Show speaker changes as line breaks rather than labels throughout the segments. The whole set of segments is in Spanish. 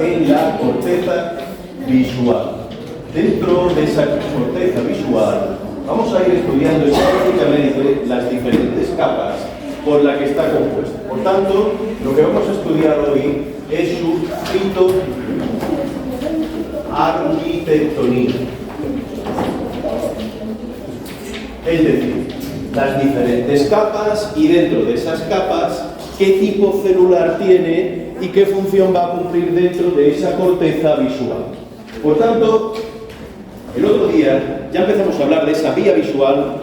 en la corteza visual. Dentro de esa corteza visual vamos a ir estudiando específicamente las diferentes capas por las que está compuesta. Por tanto, lo que vamos a estudiar hoy es su fitoarquitectonía. Es decir, las diferentes capas y dentro de esas capas, qué tipo celular tiene y qué función va a cumplir dentro de esa corteza visual. Por tanto, el otro día ya empezamos a hablar de esa vía visual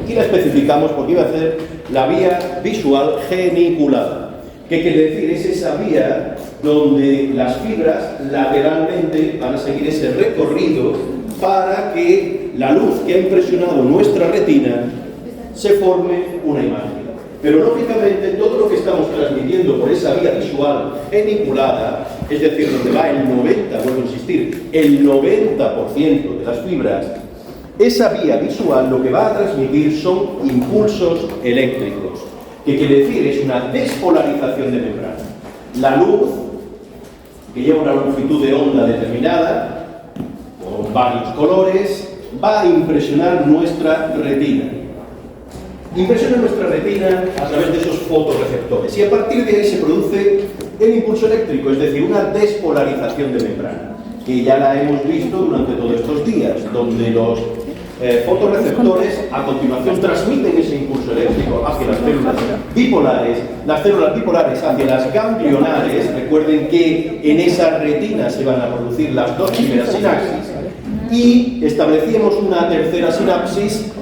y la especificamos porque iba a ser la vía visual geniculada. ¿Qué quiere decir? Es esa vía donde las fibras lateralmente van a seguir ese recorrido para que la luz que ha impresionado nuestra retina se forme una imagen. Pero lógicamente todo lo que estamos transmitiendo por esa vía visual geniculada, es decir, donde va el 90, vuelvo a insistir, el 90% de las fibras, esa vía visual lo que va a transmitir son impulsos eléctricos. ¿Qué quiere decir? Es una despolarización de membrana. La luz, que lleva una longitud de onda determinada, con varios colores, va a impresionar nuestra retina. Impresiona nuestra retina a través de esos fotorreceptores y a partir de ahí se produce el impulso eléctrico, es decir, una despolarización de membrana, que ya la hemos visto durante todos estos días, donde los fotorreceptores a continuación transmiten ese impulso eléctrico hacia las células bipolares hacia las ganglionares. Recuerden que en esa retina se van a producir las dos primeras sinapsis y establecíamos una tercera sinapsis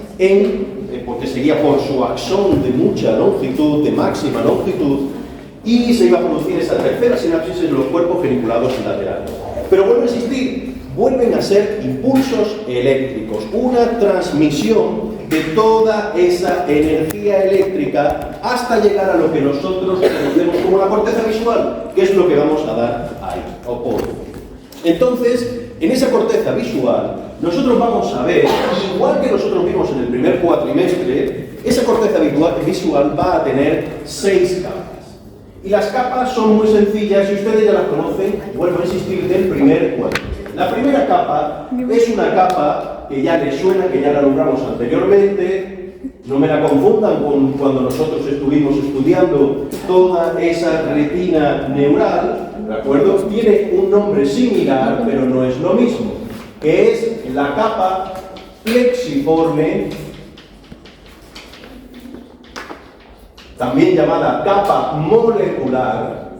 porque sería por su axón de mucha longitud, de máxima longitud, y se iba a producir esa tercera sinapsis en los cuerpos geniculados laterales. Pero vuelvo a insistir, vuelven a ser impulsos eléctricos, una transmisión de toda esa energía eléctrica hasta llegar a lo que nosotros conocemos como la corteza visual, que es lo que vamos a dar ahí, o por. Entonces, en esa corteza visual, nosotros vamos a ver, igual que nosotros vimos en el primer cuatrimestre, esa corteza visual va a tener 6 capas. Y las capas son muy sencillas y ustedes ya las conocen, vuelvo a insistir, del primer cuatrimestre. La primera capa es una capa que ya les suena, que ya la nombramos anteriormente. No me la confundan con cuando nosotros estuvimos estudiando toda esa retina neural, ¿de acuerdo? Tiene un nombre similar, pero no es lo mismo, que es la capa plexiforme, también llamada capa molecular,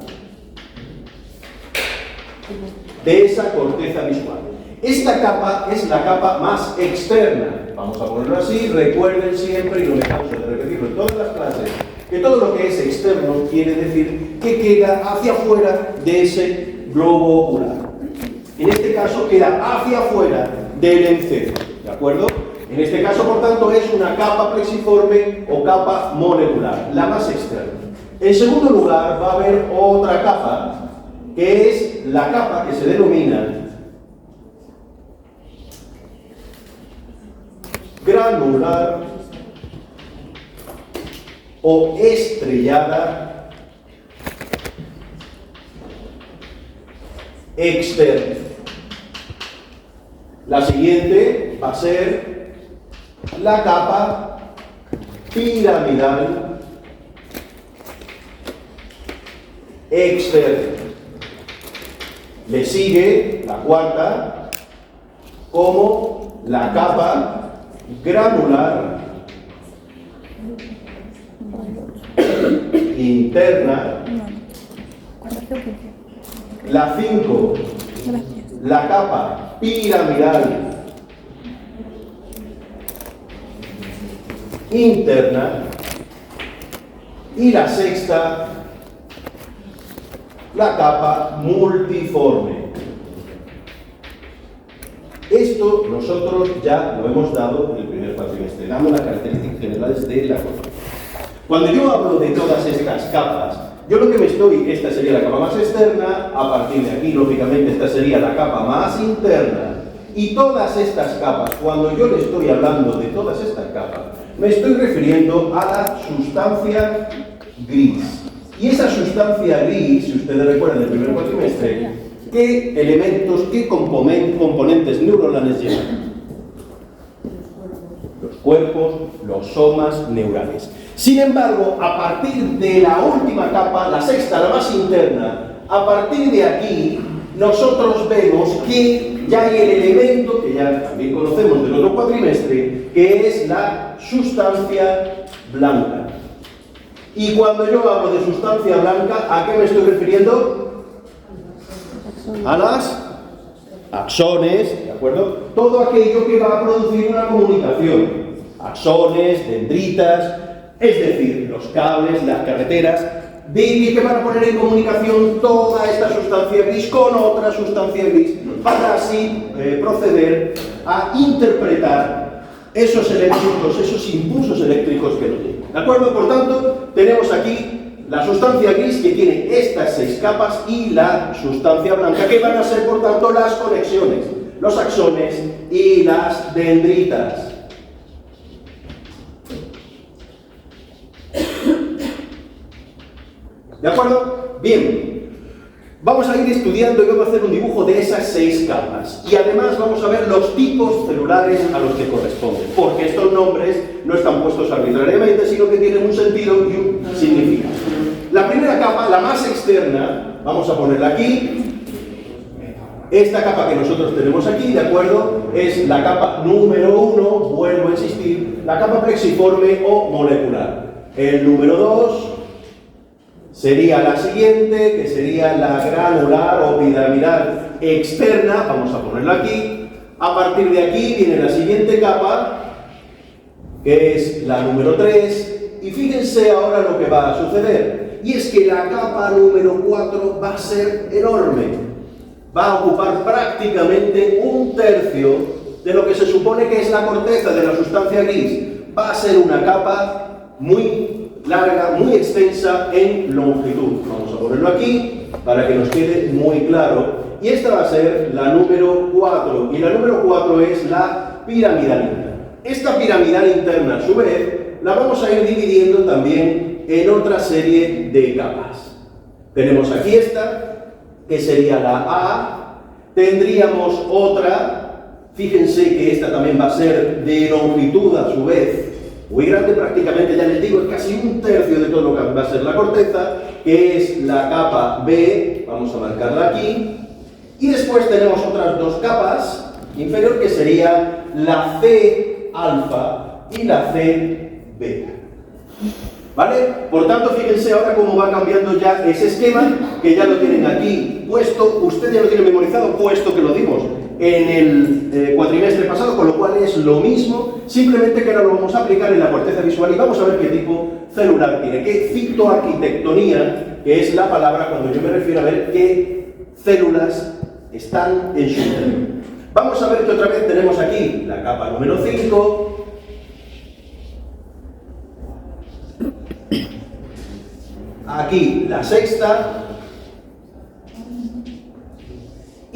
de esa corteza visual. Esta capa es la capa más externa, vamos a ponerlo así, recuerden siempre, y no me canso de repetirlo en todas las clases, que todo lo que es externo quiere decir que queda hacia afuera de ese globo ocular. En este caso queda hacia afuera del encéfalo, ¿de acuerdo? En este caso, por tanto, es una capa plexiforme o capa molecular, la más externa. En segundo lugar, va a haber otra capa, que es la capa que se denomina granular o estrellada externa. La siguiente va a ser la capa piramidal externa. Le sigue la cuarta como la capa granular interna. La 5, la capa piramidal interna. Y la sexta, la capa multiforme. Esto nosotros ya lo hemos dado en el primer cuatrimestre, dando las características generales de la corteza. Cuando yo hablo de todas estas capas, yo lo que me estoy, esta sería la capa más externa, a partir de aquí, lógicamente, esta sería la capa más interna, y todas estas capas, cuando yo le estoy hablando de todas estas capas, me estoy refiriendo a la sustancia gris. Y esa sustancia gris, si ustedes recuerdan del primer cuatrimestre, ¿qué elementos, qué componentes neuronales llevan? Los cuerpos, los somas neurales. Sin embargo, a partir de la última capa, la sexta, la más interna, a partir de aquí, nosotros vemos que ya hay el elemento, que ya también conocemos del otro cuatrimestre, que es la sustancia blanca. Y cuando yo hablo de sustancia blanca, ¿a qué me estoy refiriendo? A las axones, ¿de acuerdo? Todo aquello que va a producir una comunicación. Axones, dendritas, es decir, los cables, las carreteras, que van a poner en comunicación toda esta sustancia gris con otra sustancia gris, para así proceder a interpretar esos elementos, esos impulsos eléctricos que nos llegan. ¿De acuerdo? Por tanto, tenemos aquí la sustancia gris que tiene estas 6 capas y la sustancia blanca, que van a ser, por tanto, las conexiones, los axones y las dendritas. ¿De acuerdo? Bien, vamos a ir estudiando y vamos a hacer un dibujo de esas 6 capas. Y además vamos a ver los tipos celulares a los que corresponden, porque estos nombres no están puestos arbitrariamente, sino que tienen un sentido y un significado. La primera capa, la más externa, vamos a ponerla aquí. Esta capa que nosotros tenemos aquí, ¿de acuerdo? Es la capa número 1, vuelvo a insistir, la capa plexiforme o molecular. El número 2 sería la siguiente, que sería la granular o piramidal externa, vamos a ponerla aquí. A partir de aquí viene la siguiente capa, que es la número 3, y fíjense ahora lo que va a suceder, y es que la capa número 4 va a ser enorme, va a ocupar prácticamente 1/3 de lo que se supone que es la corteza de la sustancia gris. Va a ser una capa muy larga, muy extensa en longitud. Vamos a ponerlo aquí para que nos quede muy claro. Y esta va a ser la número 4. Y la número 4 es la piramidal interna. Esta piramidal interna, a su vez, la vamos a ir dividiendo también en otra serie de capas. Tenemos aquí esta, que sería la A. Tendríamos otra, fíjense que esta también va a ser de longitud a su vez muy grande, prácticamente, ya les digo, es casi 1/3 de todo lo que va a ser la corteza, que es la capa B, vamos a marcarla aquí, y después tenemos otras 2 capas inferior, que sería la C alfa y la C beta. ¿Vale? Por tanto, fíjense ahora cómo va cambiando ya ese esquema, que ya lo tienen aquí puesto, usted ya lo tiene memorizado, puesto que lo dimos en el cuatrimestre pasado, con lo cual es lo mismo, simplemente que ahora lo vamos a aplicar en la corteza visual y vamos a ver qué tipo celular tiene, qué citoarquitectonía, que es la palabra cuando yo me refiero a ver qué células están en su interior. Vamos a ver que otra vez tenemos aquí la capa número 5, aquí la sexta,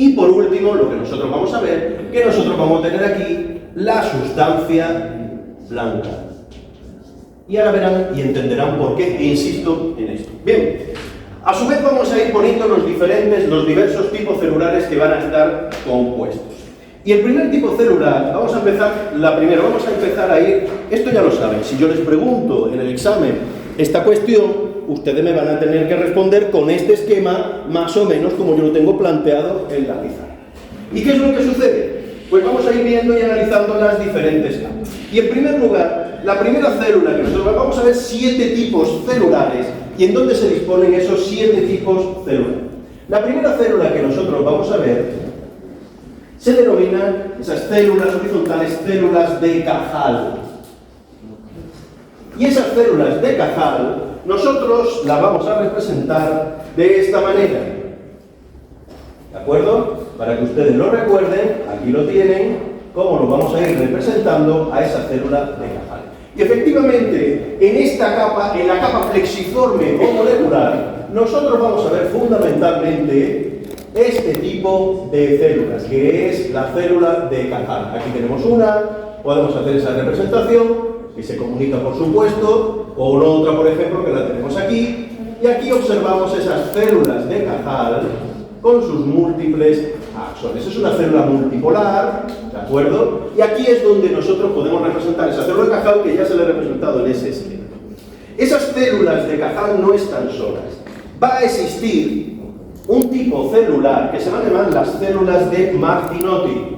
y por último, lo que nosotros vamos a ver, que nosotros vamos a tener aquí la sustancia blanca. Y ahora verán y entenderán por qué insisto en esto. Bien, a su vez vamos a ir poniendo los diversos tipos celulares que van a estar compuestos. Y el primer tipo celular, vamos a empezar a ir, esto ya lo saben, si yo les pregunto en el examen esta cuestión, ustedes me van a tener que responder con este esquema, más o menos como yo lo tengo planteado en la pizarra. ¿Y qué es lo que sucede? Pues vamos a ir viendo y analizando las diferentes capas. Y en primer lugar, la primera célula que nosotros vamos a ver 7 tipos celulares y en dónde se disponen esos 7 tipos celulares. La primera célula que nosotros vamos a ver se denominan esas células horizontales células de Cajal. Y esas células de Cajal nosotros las vamos a representar de esta manera. ¿De acuerdo? Para que ustedes lo recuerden, aquí lo tienen, cómo lo vamos a ir representando a esa célula de Cajal. Y efectivamente, en esta capa, en la capa plexiforme o molecular, nosotros vamos a ver fundamentalmente este tipo de células, que es la célula de Cajal. Aquí tenemos una, podemos hacer esa representación, que se comunica por supuesto, con otra por ejemplo que la tenemos aquí, y aquí observamos esas células de Cajal con sus múltiples axones. Es una célula multipolar, ¿de acuerdo? Y aquí es donde nosotros podemos representar esa célula de Cajal que ya se le ha representado en ese esquema. Esas células de Cajal no están solas. Va a existir un tipo celular que se van a llamar las células de Martinotti.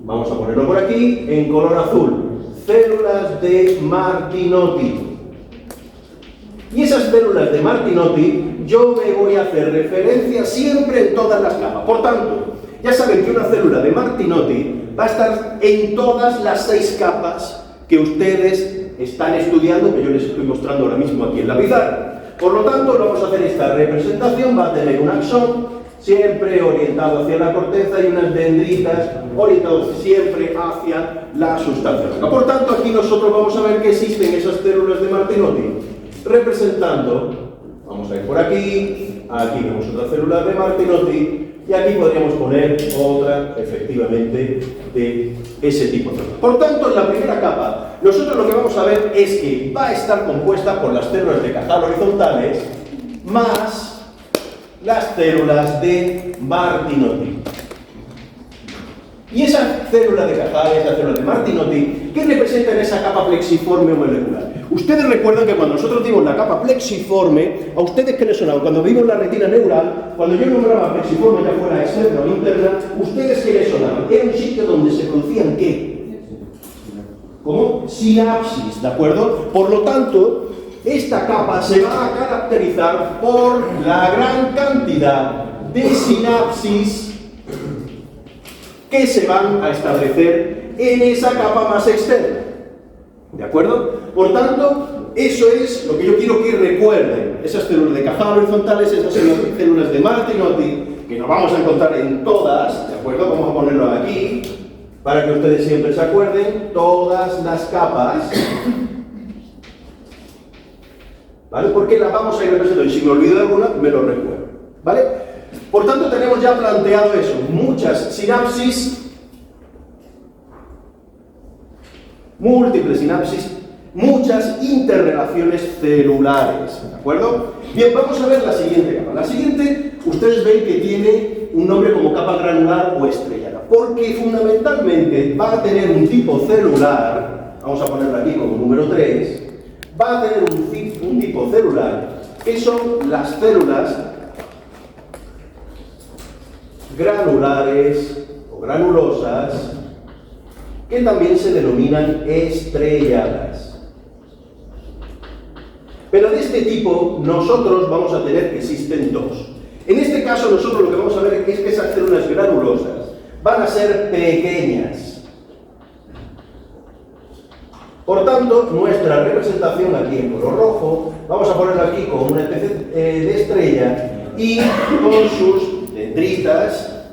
Vamos a ponerlo por aquí en color azul. Células de Martinotti. Y esas células de Martinotti, yo me voy a hacer referencia siempre en todas las capas. Por tanto, ya saben que una célula de Martinotti va a estar en todas las 6 capas que ustedes están estudiando, que yo les estoy mostrando ahora mismo aquí en la pizarra. Por lo tanto, vamos a hacer esta representación, va a tener un axón, siempre orientado hacia la corteza y unas dendritas orientados siempre hacia la sustancia blanca. Por tanto, aquí nosotros vamos a ver que existen esas células de Martinotti, representando, vamos a ir por aquí, aquí vemos otra célula de Martinotti, y aquí podríamos poner otra, efectivamente, de ese tipo. Por tanto, en la primera capa, nosotros lo que vamos a ver es que va a estar compuesta por las células de Cajal horizontales más las células de Martinotti. Y esa célula de Cajal, esa célula de Martinotti, ¿qué representa en esa capa plexiforme o molecular? Ustedes recuerdan que cuando nosotros dimos la capa plexiforme, ¿a ustedes qué les sonaba? Cuando vimos la retina neural, cuando yo nombraba plexiforme, ya fuera externa o interna, ¿ustedes qué les sonaban? Era un sitio donde se producían ¿qué? ¿Cómo? Sinapsis, ¿de acuerdo? Por lo tanto, esta capa se va a caracterizar por la gran cantidad de sinapsis que se van a establecer en esa capa más externa. ¿De acuerdo? Por tanto, eso es lo que yo quiero que recuerden. Esas células de Cajal horizontales, esas células de Martinotti, que nos vamos a encontrar en todas, ¿de acuerdo? Vamos a ponerlo aquí, para que ustedes siempre se acuerden, todas las capas, ¿vale? Porque las vamos a ir representando, y si me olvido de alguna, me lo recuerdo, ¿vale? Por tanto, tenemos ya planteado eso, muchas sinapsis, múltiples sinapsis, muchas interrelaciones celulares, ¿de acuerdo? Bien, vamos a ver la siguiente capa. La siguiente, ustedes ven que tiene un nombre como capa granular o estrellada, porque fundamentalmente va a tener un tipo celular, vamos a ponerlo aquí como número 3, va a tener un tipo celular, que son las células granulares o granulosas, que también se denominan estrelladas. Pero de este tipo nosotros vamos a tener que existen 2. En este caso nosotros lo que vamos a ver es que esas células granulosas van a ser pequeñas. Por tanto, nuestra representación aquí en color rojo, vamos a ponerla aquí con una especie de estrella y con sus dendritas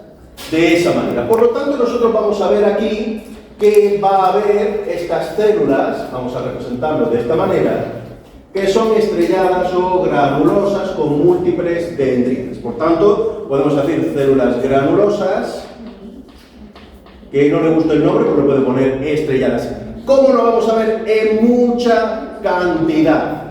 de esa manera. Por lo tanto, nosotros vamos a ver aquí que va a haber estas células, vamos a representarlo de esta manera, que son estrelladas o granulosas con múltiples dendritas. Por tanto, podemos decir células granulosas, que no le gusta el nombre, pero le puede poner estrelladas. ¿Cómo lo vamos a ver? En mucha cantidad.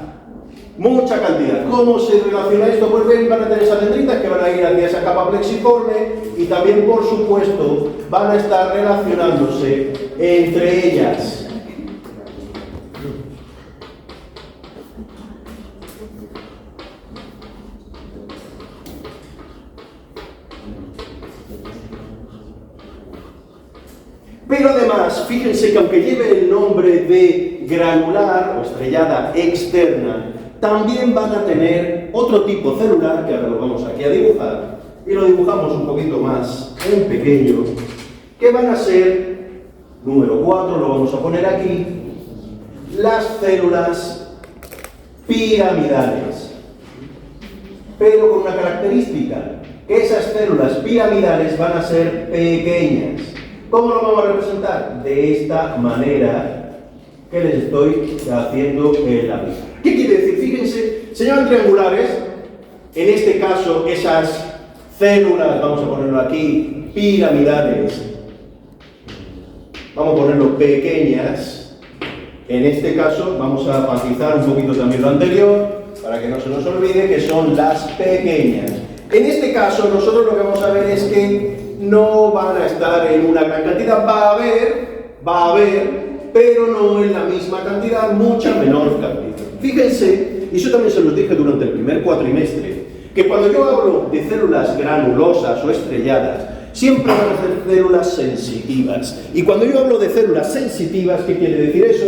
Mucha cantidad. ¿Cómo se relaciona esto? Pues ven, van a tener esas dendritas que van a ir hacia esa capa plexiforme y también, por supuesto, van a estar relacionándose entre ellas. Pero además, fíjense que aunque lleve el nombre de granular o estrellada externa, también van a tener otro tipo celular, que ahora lo vamos aquí a dibujar, y lo dibujamos un poquito más en pequeño, que van a ser, número 4, lo vamos a poner aquí, las células piramidales. Pero con una característica, que esas células piramidales van a ser pequeñas. ¿Cómo lo vamos a representar? De esta manera que les estoy haciendo en la pizarra. ¿Qué quiere decir? Fíjense, se llaman triangulares. En este caso, esas células, vamos a ponerlo aquí, piramidales, vamos a ponerlo pequeñas. En este caso, vamos a matizar un poquito también lo anterior, para que no se nos olvide que son las pequeñas. En este caso, nosotros lo que vamos a ver es que no van a estar en una gran cantidad, va a haber, pero no en la misma cantidad, mucha menor cantidad. Fíjense, y eso también se los dije durante el primer cuatrimestre, que cuando yo hablo de células granulosas o estrelladas, siempre van a ser células sensitivas. Y cuando yo hablo de células sensitivas, ¿qué quiere decir eso?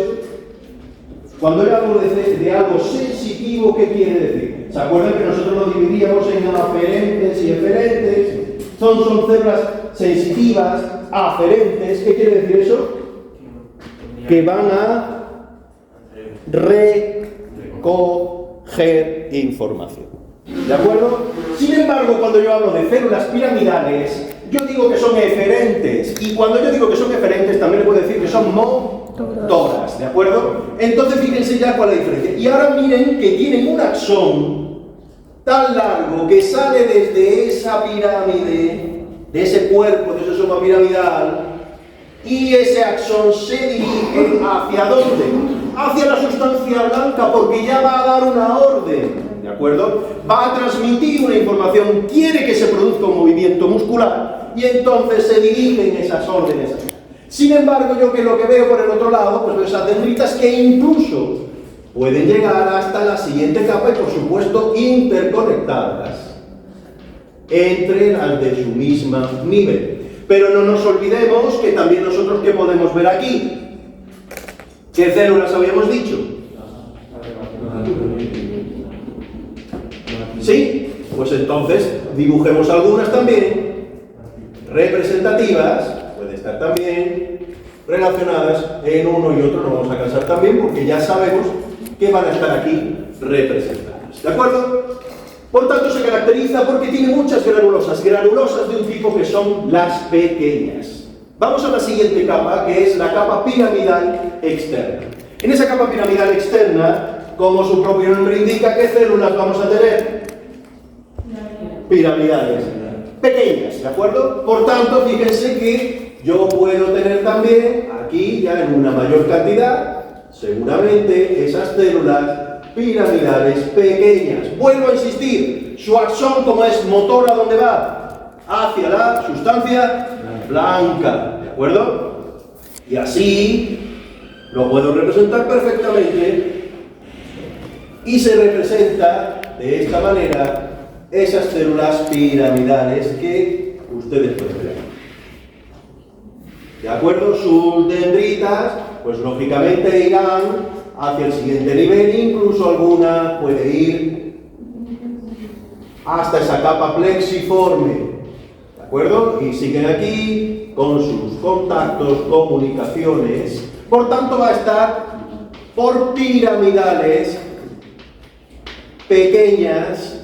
Cuando yo hablo de algo sensitivo, ¿qué quiere decir? ¿Se acuerdan que nosotros lo dividíamos en aferentes y eferentes? Son células sensitivas, aferentes. ¿Qué quiere decir eso? Que van a recoger información. ¿De acuerdo? Sin embargo, cuando yo hablo de células piramidales, yo digo que son eferentes. Y cuando yo digo que son eferentes, también le puedo decir que son motoras. ¿De acuerdo? Entonces, fíjense ya cuál es la diferencia. Y ahora miren que tienen un axón tan largo que sale desde esa pirámide, de ese cuerpo, de ese soma piramidal, y ese axón se dirige ¿hacia dónde? Hacia la sustancia blanca, porque ya va a dar una orden, ¿de acuerdo? Va a transmitir una información, quiere que se produzca un movimiento muscular, y entonces se dirigen esas órdenes. Sin embargo, yo que lo que veo por el otro lado, pues veo esas dendritas que incluso pueden llegar hasta la siguiente capa y, por supuesto, interconectadas entre las de su misma nivel. Pero no nos olvidemos que también nosotros, ¿qué podemos ver aquí? ¿Qué células habíamos dicho? ¿Sí? Pues entonces dibujemos algunas también representativas, puede estar también relacionadas en uno y otro, no vamos a cansar también porque ya sabemos que van a estar aquí representadas. ¿De acuerdo? Por tanto, se caracteriza porque tiene muchas granulosas de un tipo que son las pequeñas. Vamos a la siguiente capa, que es la capa piramidal externa. En esa capa piramidal externa, como su propio nombre indica, ¿qué células vamos a tener? Piramidales. Pequeñas, ¿de acuerdo? Por tanto, fíjense que yo puedo tener también, aquí ya en una mayor cantidad, seguramente esas células piramidales pequeñas. Vuelvo a insistir, su axón, como es motor, ¿a dónde va? Hacia la sustancia blanca, ¿de acuerdo? Y así lo puedo representar perfectamente y se representa de esta manera esas células piramidales que ustedes pueden ver. ¿De acuerdo? Sus dendritas, pues lógicamente irán hacia el siguiente nivel, incluso alguna puede ir hasta esa capa plexiforme, ¿de acuerdo? Y siguen aquí con sus contactos, comunicaciones, por tanto va a estar por piramidales pequeñas,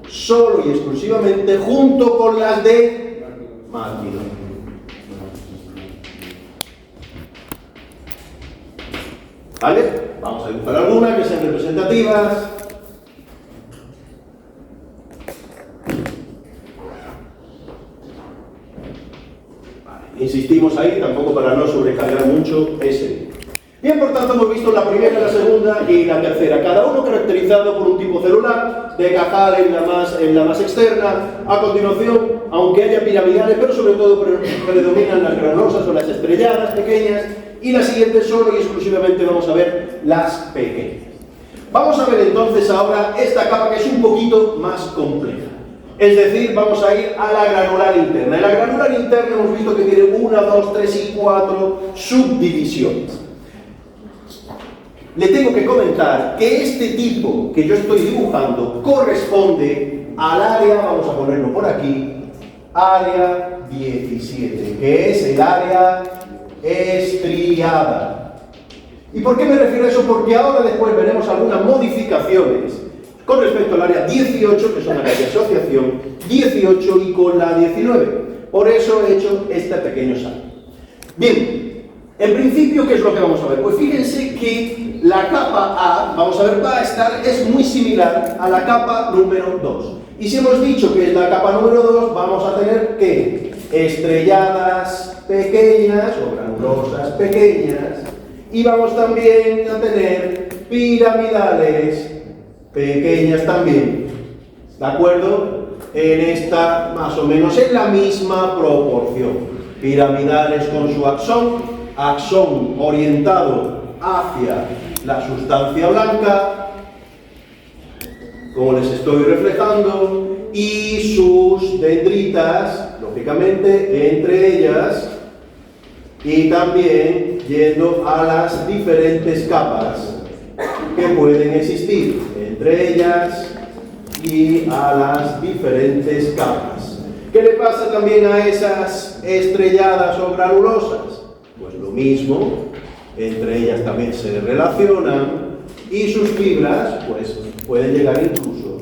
solo y exclusivamente junto con las de máquina. ¿Vale? Vamos a dibujar algunas que sean representativas. Vale. Insistimos ahí, tampoco para no sobrecargar mucho ese. Bien, por tanto, hemos visto la primera, la segunda y la tercera. Cada uno caracterizado por un tipo celular, de Cajal en la más externa. A continuación, aunque haya piramidales, pero sobre todo predominan las granulosas o las estrelladas pequeñas. Y la siguiente solo y exclusivamente vamos a ver las pequeñas. Vamos a ver entonces ahora esta capa que es un poquito más compleja. Es decir, vamos a ir a la granular interna. En la granular interna hemos visto que tiene 1, 2, 3 y 4 subdivisiones. Le tengo que comentar que este tipo que yo estoy dibujando corresponde al área, vamos a ponerlo por aquí, área 17, que es el área estriada. ¿Y por qué me refiero a eso? Porque ahora después veremos algunas modificaciones con respecto al área 18, que son áreas de asociación, 18 y con la 19. Por eso he hecho este pequeño salto. Bien, en principio, ¿qué es lo que vamos a ver? Pues fíjense que la capa A, vamos a ver, es muy similar a la capa número 2. Y si hemos dicho que es la capa número 2, vamos a tener que estrelladas pequeñas o granulosas pequeñas, y vamos también a tener piramidales pequeñas también, ¿de acuerdo? en esta, más o menos, en la misma proporción. Piramidales con su axón orientado hacia la sustancia blanca, como les estoy reflejando, y sus dendritas, lógicamente, entre ellas, y también yendo a las diferentes capas que pueden existir entre ellas y a las diferentes capas. ¿Qué le pasa también a esas estrelladas o granulosas? Pues lo mismo, entre ellas también se relacionan y sus fibras pues pueden llegar incluso,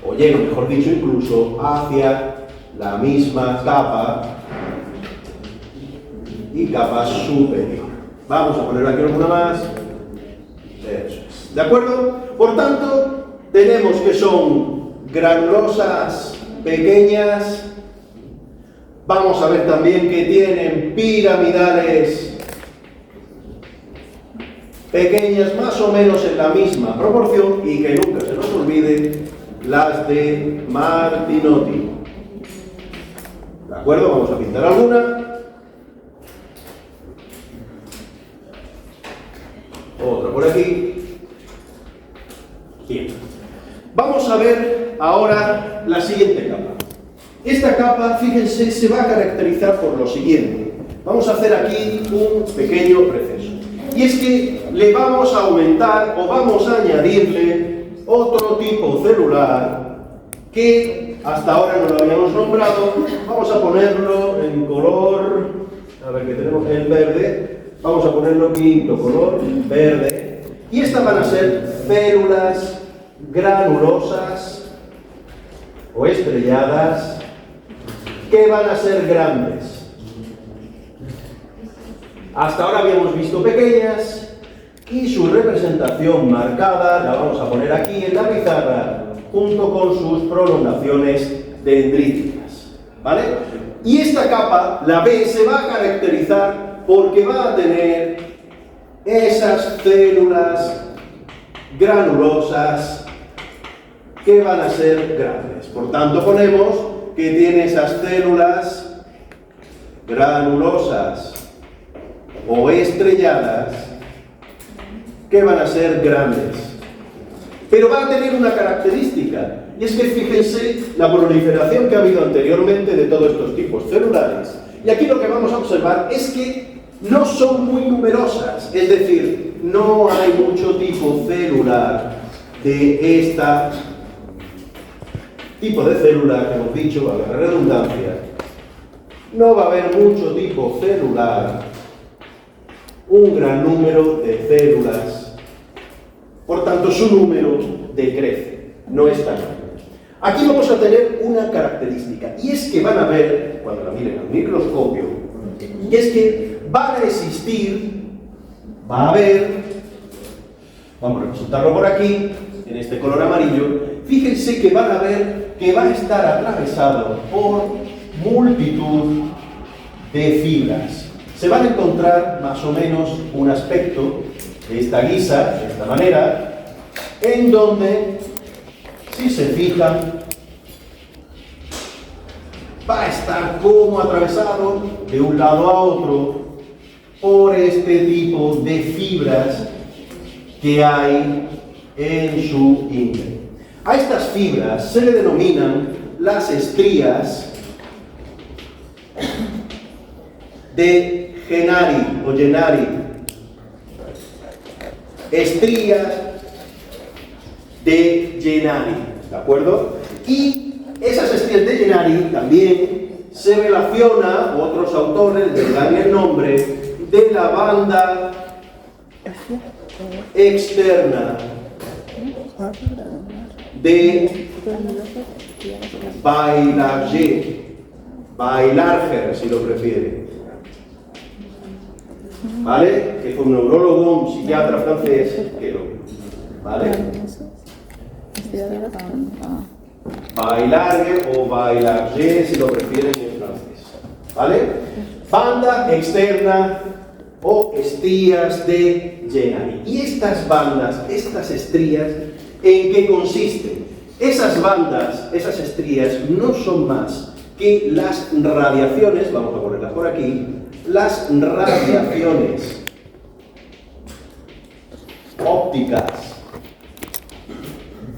o llegan, mejor dicho, incluso hacia la misma capa y capa superior. Vamos a poner aquí alguna más. Eso es. ¿De acuerdo? Por tanto, tenemos que son granulosas pequeñas. Vamos a ver también que tienen piramidales pequeñas, más o menos en la misma proporción, y que nunca se nos olvide las de Martinotti. ¿De acuerdo? Vamos a pintar alguna. Otra por aquí. Bien. Vamos a ver ahora la siguiente capa. Esta capa, fíjense, se va a caracterizar por lo siguiente. Vamos a hacer aquí un pequeño receso. Y es que le vamos a aumentar o vamos a añadirle otro tipo celular que hasta ahora no lo habíamos nombrado. Vamos a ponerlo en color, a ver que tenemos el verde. Vamos a ponerlo quinto color, verde. Y estas van a ser células granulosas o estrelladas que van a ser grandes. Hasta ahora habíamos visto pequeñas y su representación marcada la vamos a poner aquí en la pizarra junto con sus prolongaciones dendríticas. ¿Vale? Y esta capa, la B, se va a caracterizar porque va a tener esas células granulosas que van a ser grandes. Por tanto, ponemos que tiene esas células granulosas o estrelladas que van a ser grandes. Pero va a tener una característica, y es que fíjense la proliferación que ha habido anteriormente de todos estos tipos celulares. Y aquí lo que vamos a observar es que no son muy numerosas, es decir, no hay mucho tipo celular de este tipo de célula que hemos dicho, valga la redundancia. No va a haber mucho tipo celular, un gran número de células, por tanto su número decrece, no es tan grande. Aquí vamos a tener una característica, y es que van a ver, cuando la miren al microscopio, y es que van a existir, va a haber, vamos a representarlo por aquí, en este color amarillo, fíjense que van a ver que va a estar atravesado por multitud de fibras. Se van a encontrar más o menos un aspecto de esta guisa, de esta manera, en donde, si se fijan, va a estar como atravesado de un lado a otro por este tipo de fibras que hay en su índice. A estas fibras se le denominan las estrías de Gennari o Gennari. Estrías de Gennari, ¿de acuerdo? Y esas estrías de Gennari también se relaciona, otros autores le dan el nombre de la banda externa de Bailarger, si lo prefiere. ¿Vale? Que fue un neurólogo, un psiquiatra francés que lo... ¿Vale? Bailarger o Bailarger, si lo prefieren en francés. ¿Vale? Banda externa o estrías de Gennari. Y estas bandas, estas estrías, ¿en qué consisten? Esas bandas, esas estrías, no son más que las radiaciones, vamos a ponerlas por aquí, las radiaciones ópticas,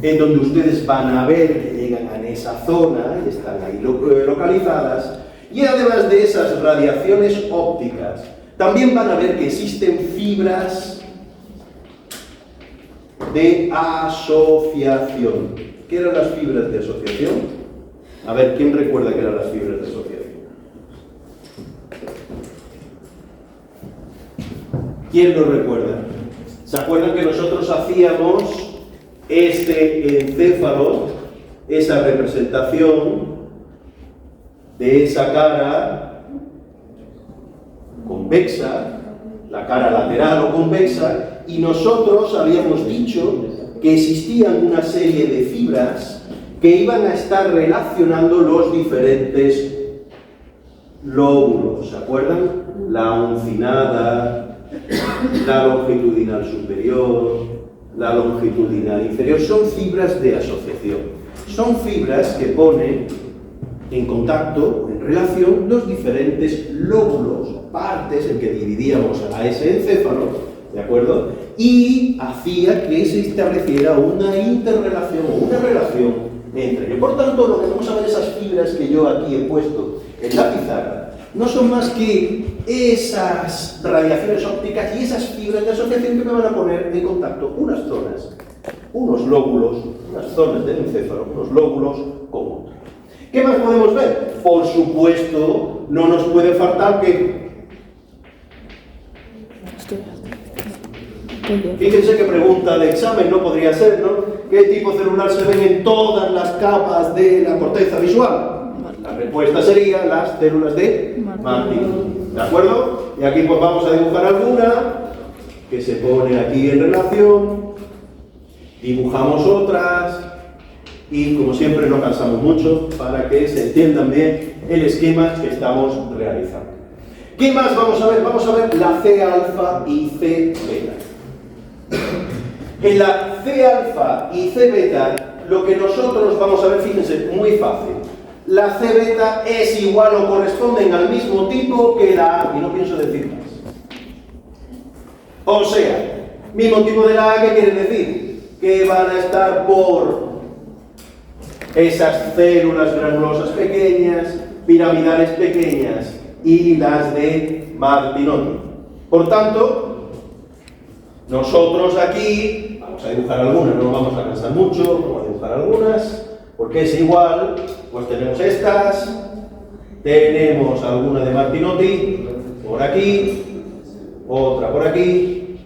en donde ustedes van a ver que llegan a esa zona y están ahí localizadas, y además de esas radiaciones ópticas, también van a ver que existen fibras de asociación. ¿Qué eran las fibras de asociación? A ver, ¿quién recuerda qué eran las fibras de asociación? ¿Quién lo recuerda? ¿Se acuerdan que nosotros hacíamos este encéfalo, esa representación de esa cara convexa, la cara lateral o convexa, y nosotros habíamos dicho que existían una serie de fibras que iban a estar relacionando los diferentes lóbulos, ¿se acuerdan? La uncinada, la longitudinal superior, la longitudinal inferior, son fibras de asociación. Son fibras que ponen en contacto, en relación, los diferentes lóbulos, partes en que dividíamos a ese encéfalo, ¿de acuerdo? Y hacía que se estableciera una interrelación o una relación entre ellos. Por tanto, lo que vamos a ver, esas fibras que yo aquí he puesto en la pizarra, no son más que esas radiaciones ópticas y esas fibras de asociación que me van a poner en contacto unas zonas, unos lóbulos, unas zonas del encéfalo, unos lóbulos con otros. ¿Qué más podemos ver? Por supuesto, no nos puede faltar que... Fíjense qué pregunta de examen no podría ser, ¿no? ¿Qué tipo celular se ven en todas las capas de la corteza visual? La respuesta sería las células de Martin. ¿De acuerdo? Y aquí pues vamos a dibujar alguna que se pone aquí en relación. Dibujamos otras. Y como siempre no cansamos mucho para que se entiendan bien el esquema que estamos realizando. ¿Qué más vamos a ver? Vamos a ver la C alfa y C beta. En la C alfa y C beta, lo que nosotros vamos a ver, fíjense, muy fácil. La C beta es igual o corresponden al mismo tipo que la A, y no pienso decir más. O sea, mismo tipo de la A, ¿qué quiere decir? Que van a estar por esas células granulosas pequeñas, piramidales pequeñas y las de Martinotti. Por tanto, nosotros aquí vamos a dibujar algunas, no nos vamos a cansar mucho, vamos a dibujar algunas, porque es igual, pues tenemos estas, tenemos alguna de Martinotti, por aquí, otra por aquí,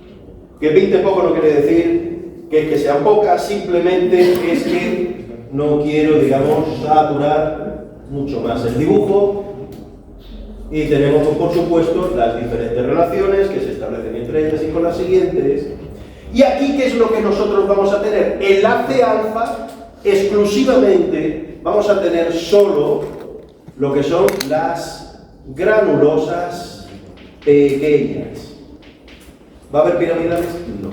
que pinte poco no quiere decir que sean pocas, simplemente es que no quiero, digamos, saturar mucho más el dibujo. Y tenemos, por supuesto, las diferentes relaciones que se establecen entre ellas y con las siguientes. Y aquí, ¿qué es lo que nosotros vamos a tener? En la C alfa, exclusivamente, vamos a tener solo lo que son las granulosas pequeñas. ¿Va a haber piramidales? No.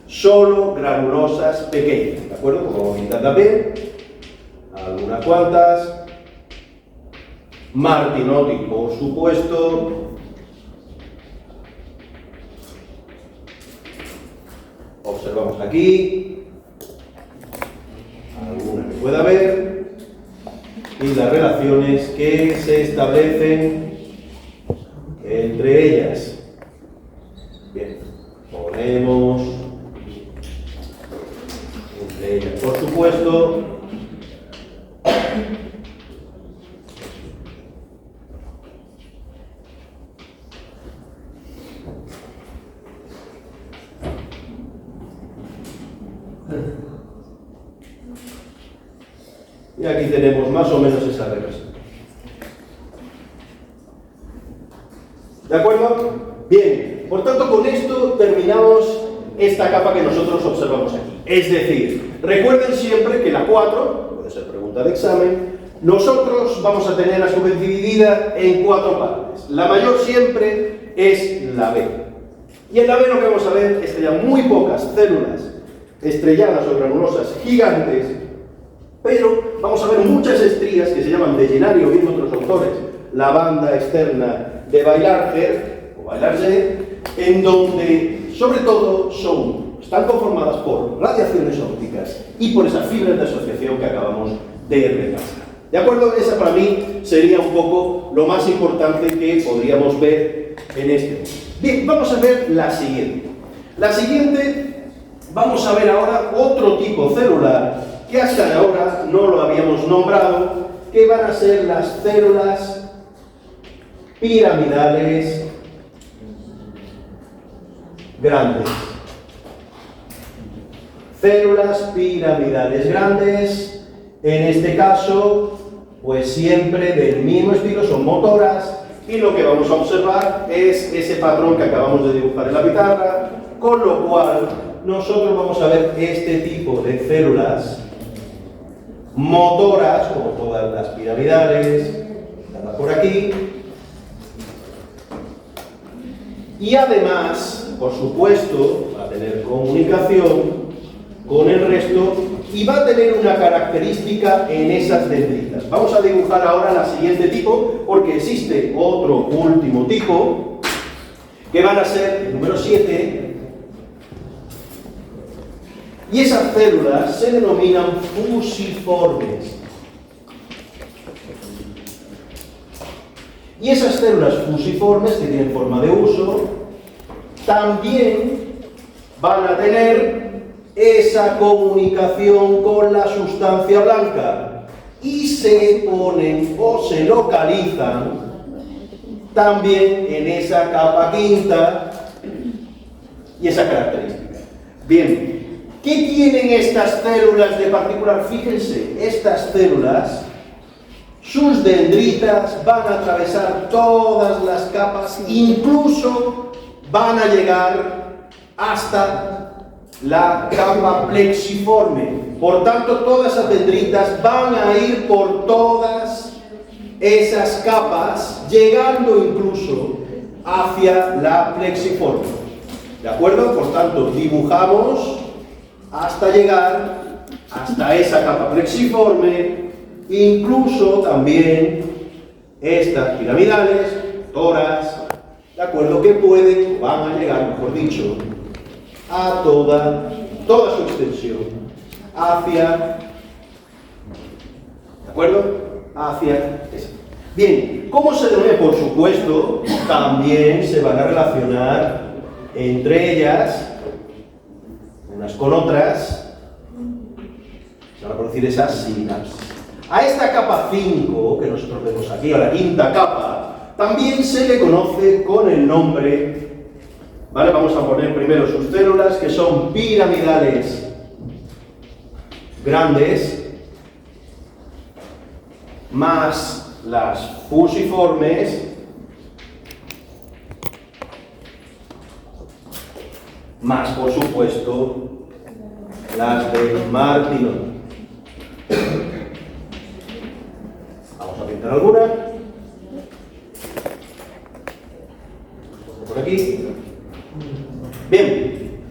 Solo granulosas pequeñas, ¿de acuerdo? Como vamos a intentar ver, algunas cuantas. Martinotti, por supuesto. Observamos aquí alguna que pueda haber y las relaciones que se establecen entre ellas. Bien, ponemos entre ellas, por supuesto. Y aquí tenemos más o menos esa representación. ¿De acuerdo? Bien, por tanto con esto terminamos esta capa que nosotros observamos aquí. Es decir, recuerden siempre que la 4, puede ser pregunta de examen, nosotros vamos a tener a su vez dividida en 4 partes. La mayor siempre es la B. Y en la B lo que vamos a ver es que hay muy pocas células estrelladas o granulosas gigantes Pero vamos a ver muchas estrías que se llaman de Gennari o bien otros autores, la banda externa de Bailarger o Bailarger, en donde sobre todo están conformadas por radiaciones ópticas y por esas fibras de asociación que acabamos de repasar. ¿De acuerdo? Esa para mí sería un poco lo más importante que podríamos ver en este. Bien, vamos a ver la siguiente. La siguiente, vamos a ver ahora otro tipo celular que hasta ahora no lo habíamos nombrado, que van a ser las células piramidales grandes. Células piramidales grandes, en este caso, pues siempre del mismo estilo, son motoras, y lo que vamos a observar es ese patrón que acabamos de dibujar en la pizarra, con lo cual nosotros vamos a ver este tipo de células motoras, como todas las piramidales, por aquí, y además, por supuesto, va a tener comunicación con el resto y va a tener una característica en esas dendritas. Vamos a dibujar ahora la siguiente tipo, porque existe otro último tipo, que van a ser el número 7, y esas células se denominan fusiformes. Y esas células fusiformes, que tienen forma de uso, también van a tener esa comunicación con la sustancia blanca y se ponen o se localizan también en esa capa quinta y esa característica. Bien. ¿Qué tienen estas células de particular? Fíjense, estas células, sus dendritas van a atravesar todas las capas, incluso van a llegar hasta la capa plexiforme. Por tanto, todas esas dendritas van a ir por todas esas capas, llegando incluso hacia la plexiforme. ¿De acuerdo? Por tanto, dibujamos hasta llegar hasta esa capa plexiforme, incluso también estas piramidales, toras, ¿de acuerdo? Que pueden, van a llegar, mejor dicho, a toda su extensión, hacia, ¿de acuerdo? Hacia esa. Bien, ¿cómo se denomina? Por supuesto, también se van a relacionar entre ellas, unas con otras, se van a producir esas sinapsis. A esta capa 5, que nosotros vemos aquí, a la quinta capa, también se le conoce con el nombre, ¿vale? Vamos a poner primero sus células, que son piramidales grandes, más las fusiformes, más, por supuesto, las de Martinot. Vamos a pintar alguna. Por aquí. Bien.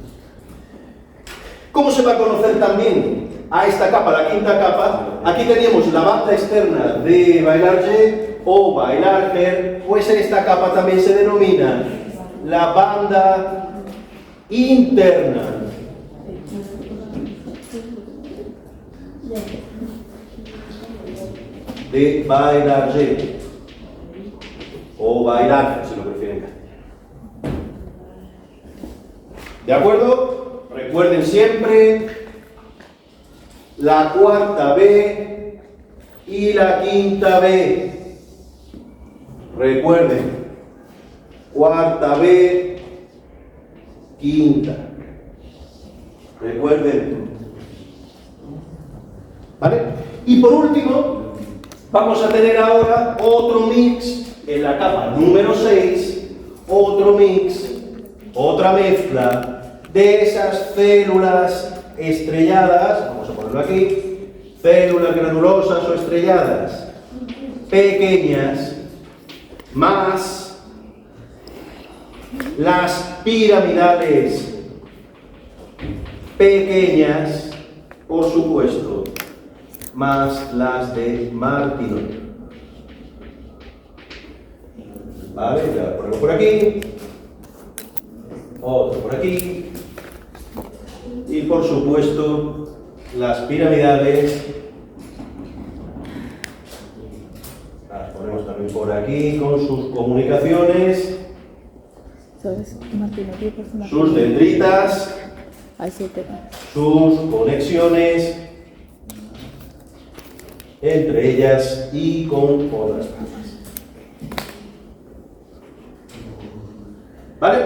¿Cómo se va a conocer también a esta capa, la quinta capa? Aquí teníamos la banda externa de Bailarger o Bailarger, pues en esta capa también se denomina la banda interna. De Bailarger o Bailarger, si lo prefieren. ¿De acuerdo? Recuerden siempre la cuarta B y la quinta B. Recuerden, cuarta B, quinta. Recuerden. ¿Vale? Y por último, vamos a tener ahora otro mix en la capa número 6, otro mix, otra mezcla de esas células estrelladas, vamos a ponerlo aquí, células granulosas o estrelladas, pequeñas, más las piramidales pequeñas, por supuesto, más las de Martinoli. Vale, ya lo ponemos por aquí, otro por aquí, y por supuesto las piramidales las ponemos también por aquí con sus comunicaciones, sus dendritas, sus conexiones entre ellas y con otras capas. ¿Vale?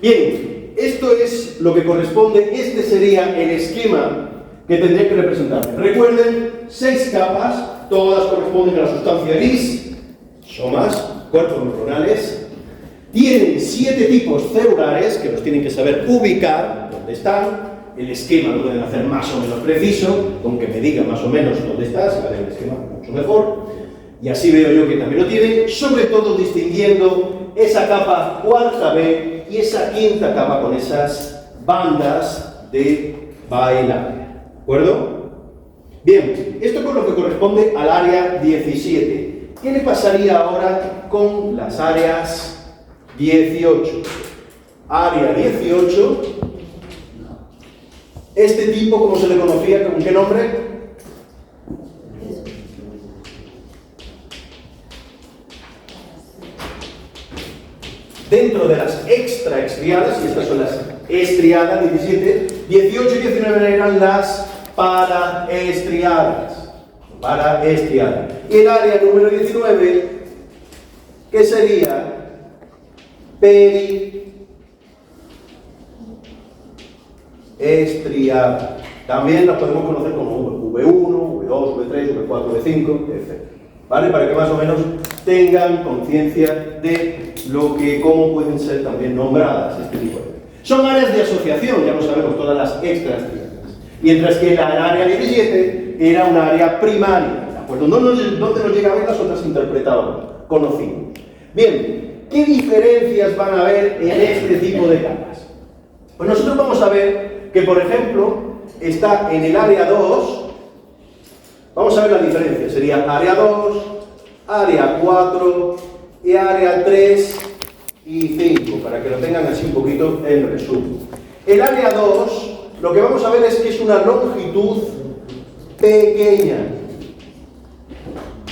Bien, esto es lo que corresponde, este sería el esquema que tendría que representar. Recuerden, 6 capas, todas corresponden a la sustancia gris, somas, cuerpos neuronales, tienen 7 tipos celulares que los tienen que saber ubicar dónde están. El esquema lo pueden hacer más o menos preciso, con que me diga más o menos dónde está, se va a ver el esquema mucho mejor. Y así veo yo que también lo tienen, sobre todo distinguiendo esa capa cuarta B y esa quinta capa con esas bandas de bailar. ¿De acuerdo? Bien, esto con lo que corresponde al área 17. ¿Qué le pasaría ahora con las áreas 18? Área 18, este tipo, ¿cómo se le conocía? ¿Con qué nombre? Dentro de las extraestriadas, y estas son las estriadas 17, 18 y 19 eran las paraestriadas. Paraestriadas. Y el área número 19, que sería periestriada. También las podemos conocer como V1, V2, V3, V4, V5, etc. ¿Vale? Para que más o menos tengan conciencia de cómo pueden ser también nombradas este tipo de. Son áreas de asociación, ya lo sabemos, todas las extraestriadas. Mientras que la área 17 era un área primaria, ¿de acuerdo? Donde nos llegaban las otras interpretábamos, conocidas. Bien, ¿qué diferencias van a haber en este tipo de capas? Pues nosotros vamos a ver que, por ejemplo, está en el área 2, vamos a ver la diferencia, sería área 2, área 4 y área 3 y 5, para que lo tengan así un poquito en resumen. El área 2, lo que vamos a ver es que es una longitud pequeña.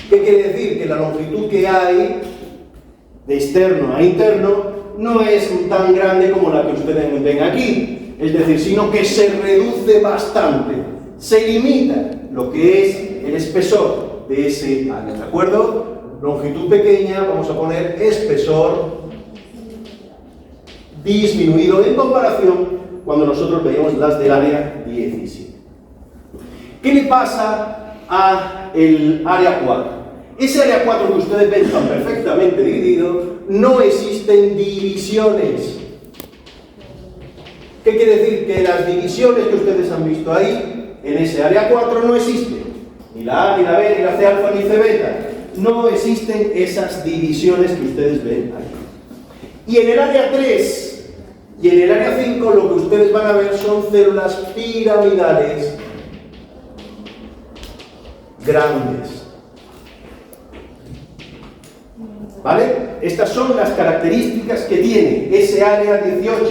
¿Qué quiere decir? Que la longitud que hay de externo a interno no es tan grande como la que ustedes ven aquí, es decir, sino que se reduce bastante, se limita lo que es el espesor de ese área, ¿de acuerdo? Longitud pequeña, vamos a poner espesor disminuido en comparación cuando nosotros veíamos las del área 17. ¿Qué le pasa al área 4? Ese área 4 que ustedes ven tan perfectamente dividido, no existen divisiones. ¿Qué quiere decir? Que las divisiones que ustedes han visto ahí, en ese área 4, no existen. Ni la A, ni la B, ni la C alfa, ni C beta. No existen esas divisiones que ustedes ven ahí. Y en el área 3 y en el área 5 lo que ustedes van a ver son células piramidales grandes. ¿Vale? Estas son las características que tiene ese área 18,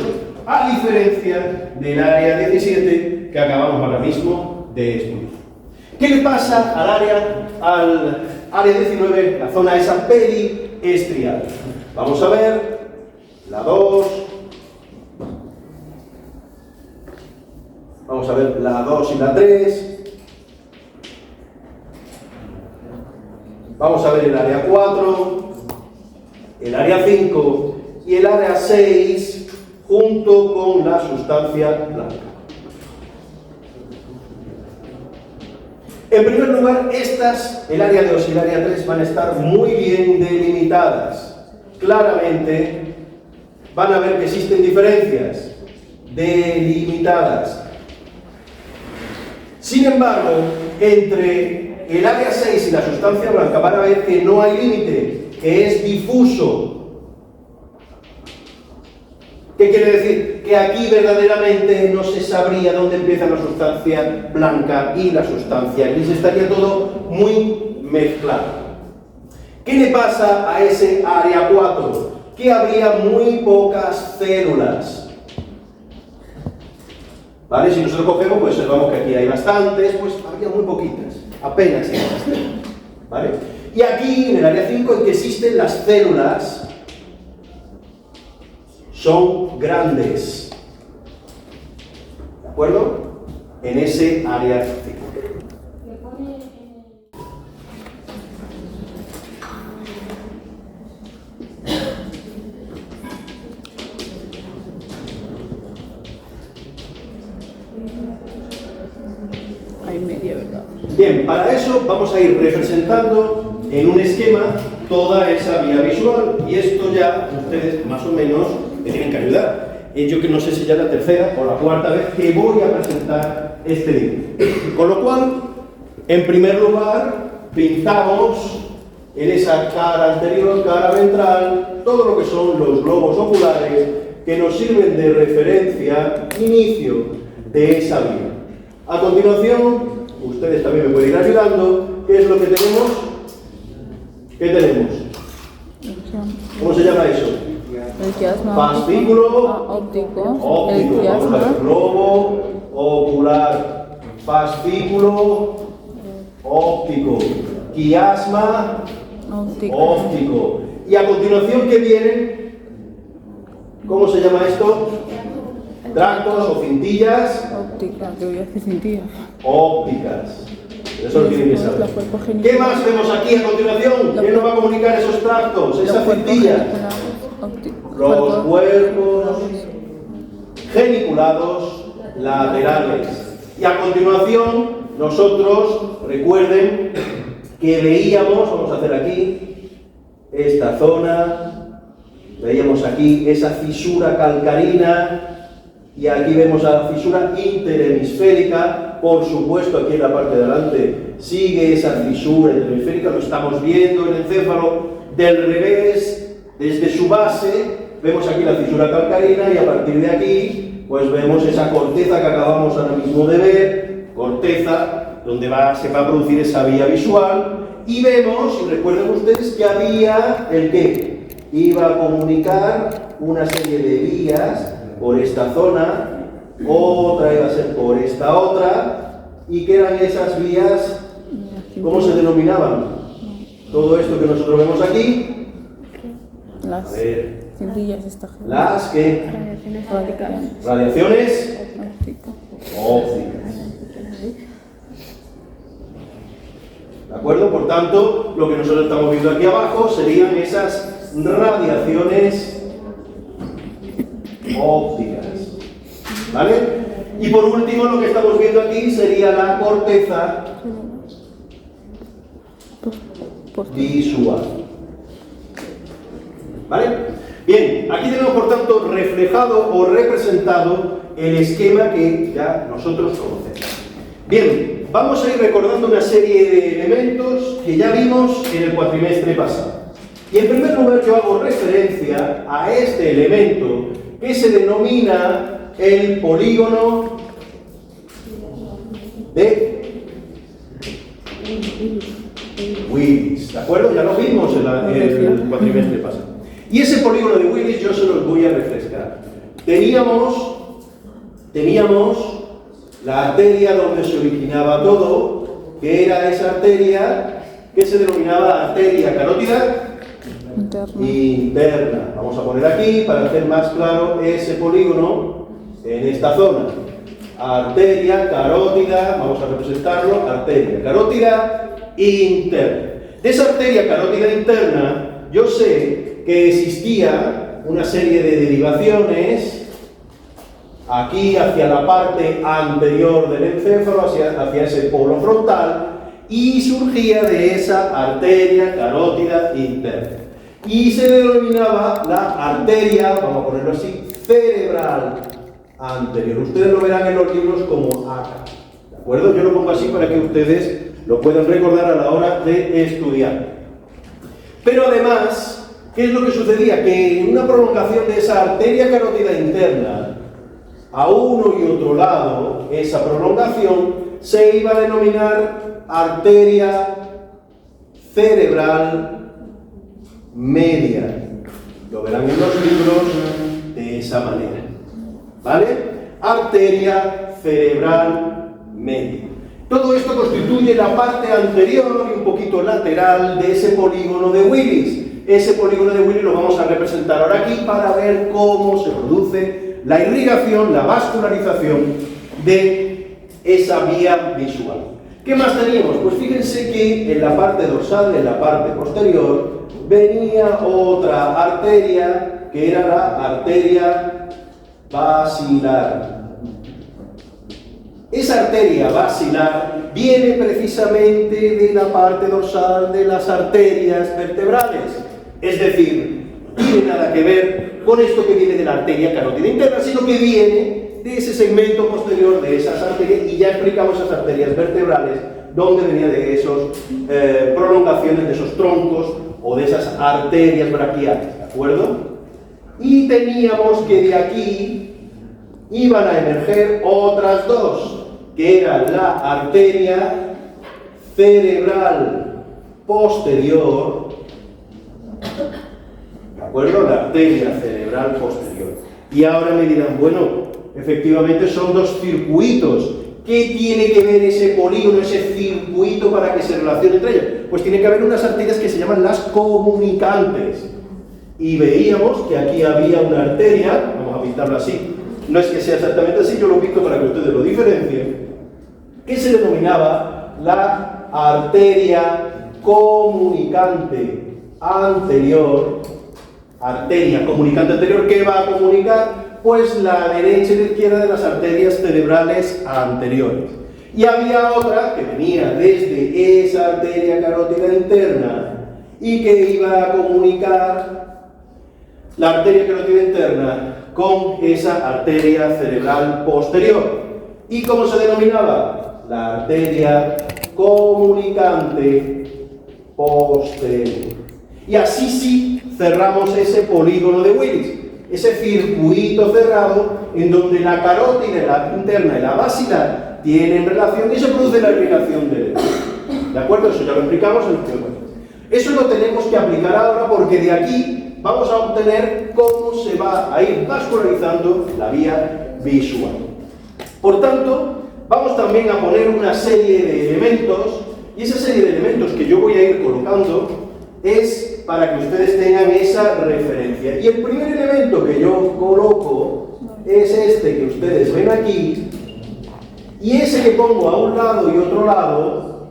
a diferencia del área 17 que acabamos ahora mismo de estudiar. ¿Qué le pasa al área 19, la zona esa periestriada? Vamos a ver la 2, vamos a ver la 2 y la 3, vamos a ver el área 4, el área 5 y el área 6 junto con la sustancia blanca. En primer lugar, el área 2 y el área 3 van a estar muy bien delimitadas. Claramente van a ver que existen diferencias delimitadas. Sin embargo, entre el área 6 y la sustancia blanca van a ver que no hay límite, que es difuso. ¿Qué quiere decir? Que que aquí verdaderamente no se sabría dónde empieza la sustancia blanca y la sustancia gris, estaría todo muy mezclado. ¿Qué le pasa a ese área 4? Que habría muy pocas células. ¿Vale? Si nosotros cogemos, pues observamos que aquí hay bastantes, pues habría muy poquitas, apenas existen. ¿Vale? Y aquí, en el área 5, en que existen las células, son grandes. ¿De acuerdo? En ese área 5. Bien, para eso vamos a ir representando en un esquema toda esa vía visual, y esto ya ustedes más o menos me tienen que ayudar. Yo que no sé si ya la tercera o la cuarta vez que voy a presentar este dibujo. Con lo cual, en primer lugar, pintamos en esa cara anterior, cara ventral, todo lo que son los globos oculares que nos sirven de referencia, inicio de esa vía. A continuación, ustedes también me pueden ir ayudando. ¿Qué es lo que tenemos? ¿Qué tenemos? ¿Cómo se llama eso?
El quiasma
Fascículo
óptico. El
Vamos a
quiasma
ver. Globo ocular. Fascículo óptico. Quiasma óptico. Y a continuación, ¿qué vienen? ¿Cómo se llama esto? Tractos o cintillas
óptica, que voy a hacer cintillas.
ópticas. Eso lo tienen que saber.
La cuerpo genital.
¿Qué más vemos aquí a continuación? ¿Qué nos va a comunicar esos tractos, esas cintillas? Los cuerpos geniculados laterales. Y a continuación, nosotros, recuerden que veíamos, vamos a hacer aquí, esta zona, veíamos aquí esa fisura calcarina, y aquí vemos a la fisura interhemisférica. Por supuesto, aquí en la parte de delante sigue esa fisura interhemisférica, lo estamos viendo en el encéfalo. Del revés, desde su base, vemos aquí la fisura calcarina, y a partir de aquí, pues vemos esa corteza que acabamos ahora mismo de ver, corteza, donde se va a producir esa vía visual, y vemos, y recuerden ustedes, que había el que iba a comunicar una serie de vías por esta zona, otra iba a ser por esta otra, y que eran esas vías, ¿cómo se denominaban? Todo esto que nosotros vemos aquí,
Las cintillas estas.
las que radiaciones ópticas. ¿De acuerdo? Por tanto, lo que nosotros estamos viendo aquí abajo serían esas radiaciones ópticas. ¿Vale? Y por último, lo que estamos viendo aquí sería la corteza visual. ¿Vale? Bien, aquí tenemos por tanto reflejado o representado el esquema que ya nosotros conocemos. Bien, vamos a ir recordando una serie de elementos que ya vimos en el cuatrimestre pasado. Y en primer lugar, yo hago referencia a este elemento que se denomina el polígono de Willis. ¿De acuerdo? Ya lo vimos en el cuatrimestre pasado. Y ese polígono de Willis yo se los voy a refrescar. Teníamos la arteria donde se originaba todo, que era esa arteria que se denominaba arteria carótida interna. Vamos a poner aquí, para hacer más claro, ese polígono en esta zona. Arteria carótida, vamos a representarlo, arteria carótida interna. De esa arteria carótida interna, yo sé que existía una serie de derivaciones aquí hacia la parte anterior del encéfalo, hacia ese polo frontal, y surgía de esa arteria carótida interna. Y se denominaba la arteria, vamos a ponerlo así, cerebral anterior. Ustedes lo verán en los libros como ACA. ¿De acuerdo? Yo lo pongo así para que ustedes lo puedan recordar a la hora de estudiar. Pero además, ¿qué es lo que sucedía? Que en una prolongación de esa arteria carótida interna a uno y otro lado, esa prolongación, se iba a denominar arteria cerebral media. Lo verán en los libros de esa manera. ¿Vale? Arteria cerebral media. Todo esto constituye la parte anterior y un poquito lateral de ese polígono de Willis. Ese polígono de Willis lo vamos a representar ahora aquí para ver cómo se produce la irrigación, la vascularización de esa vía visual. ¿Qué más teníamos? Pues fíjense que en la parte dorsal, en la parte posterior, venía otra arteria que era la arteria basilar. Esa arteria basilar viene precisamente de la parte dorsal de las arterias vertebrales. Es decir, no tiene nada que ver con esto que viene de la arteria carótida interna, sino que viene de ese segmento posterior de esas arterias, y ya explicamos esas arterias vertebrales, donde venía de esas prolongaciones, de esos troncos o de esas arterias braquiales, ¿de acuerdo? Y teníamos que de aquí iban a emerger otras dos, que eran la arteria cerebral posterior, ¿de acuerdo? La arteria cerebral posterior. Y ahora me dirán, bueno, efectivamente son dos circuitos. ¿Qué tiene que ver ese polígono, ese circuito para que se relacione entre ellos? Pues tiene que haber unas arterias que se llaman las comunicantes. Y veíamos que aquí había una arteria, vamos a pintarla así, no es que sea exactamente así, yo lo pinto para que ustedes lo diferencien, que se denominaba la arteria comunicante anterior. Arteria comunicante anterior, ¿qué va a comunicar? Pues la derecha y la izquierda de las arterias cerebrales anteriores. Y había otra que venía desde esa arteria carótida interna y que iba a comunicar la arteria carótida interna con esa arteria cerebral posterior. ¿Y cómo se denominaba? La arteria comunicante posterior. Y así sí cerramos ese polígono de Willis, ese circuito cerrado en donde la carótida, la interna y la basilar tienen relación y se produce la irrigación del electrón. ¿De acuerdo? Eso ya lo explicamos en el tiempo. Eso lo tenemos que aplicar ahora porque de aquí vamos a obtener cómo se va a ir vascularizando la vía visual. Por tanto, vamos también a poner una serie de elementos, y esa serie de elementos que yo voy a ir colocando es para que ustedes tengan esa referencia. Y el primer elemento que yo coloco es este que ustedes ven aquí, y ese que pongo a un lado y otro lado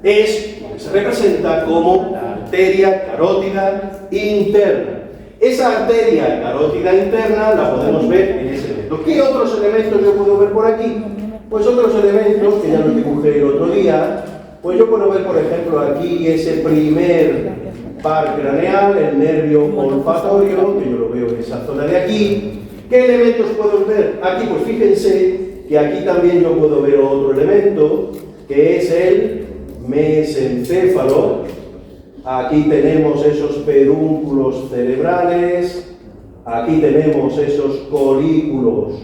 es lo que se representa como la arteria carótida interna. Esa arteria carótida interna la podemos ver en ese elemento. ¿Qué otros elementos yo puedo ver por aquí? Pues otros elementos que ya los dibujé el otro día. Pues yo puedo ver, por ejemplo, aquí ese primer par craneal, el nervio olfatorio, que yo lo veo en esa zona de aquí. ¿Qué elementos puedo ver? Aquí, pues fíjense que aquí también yo puedo ver otro elemento, que es el mesencéfalo. Aquí tenemos esos pedúnculos cerebrales, aquí tenemos esos colículos,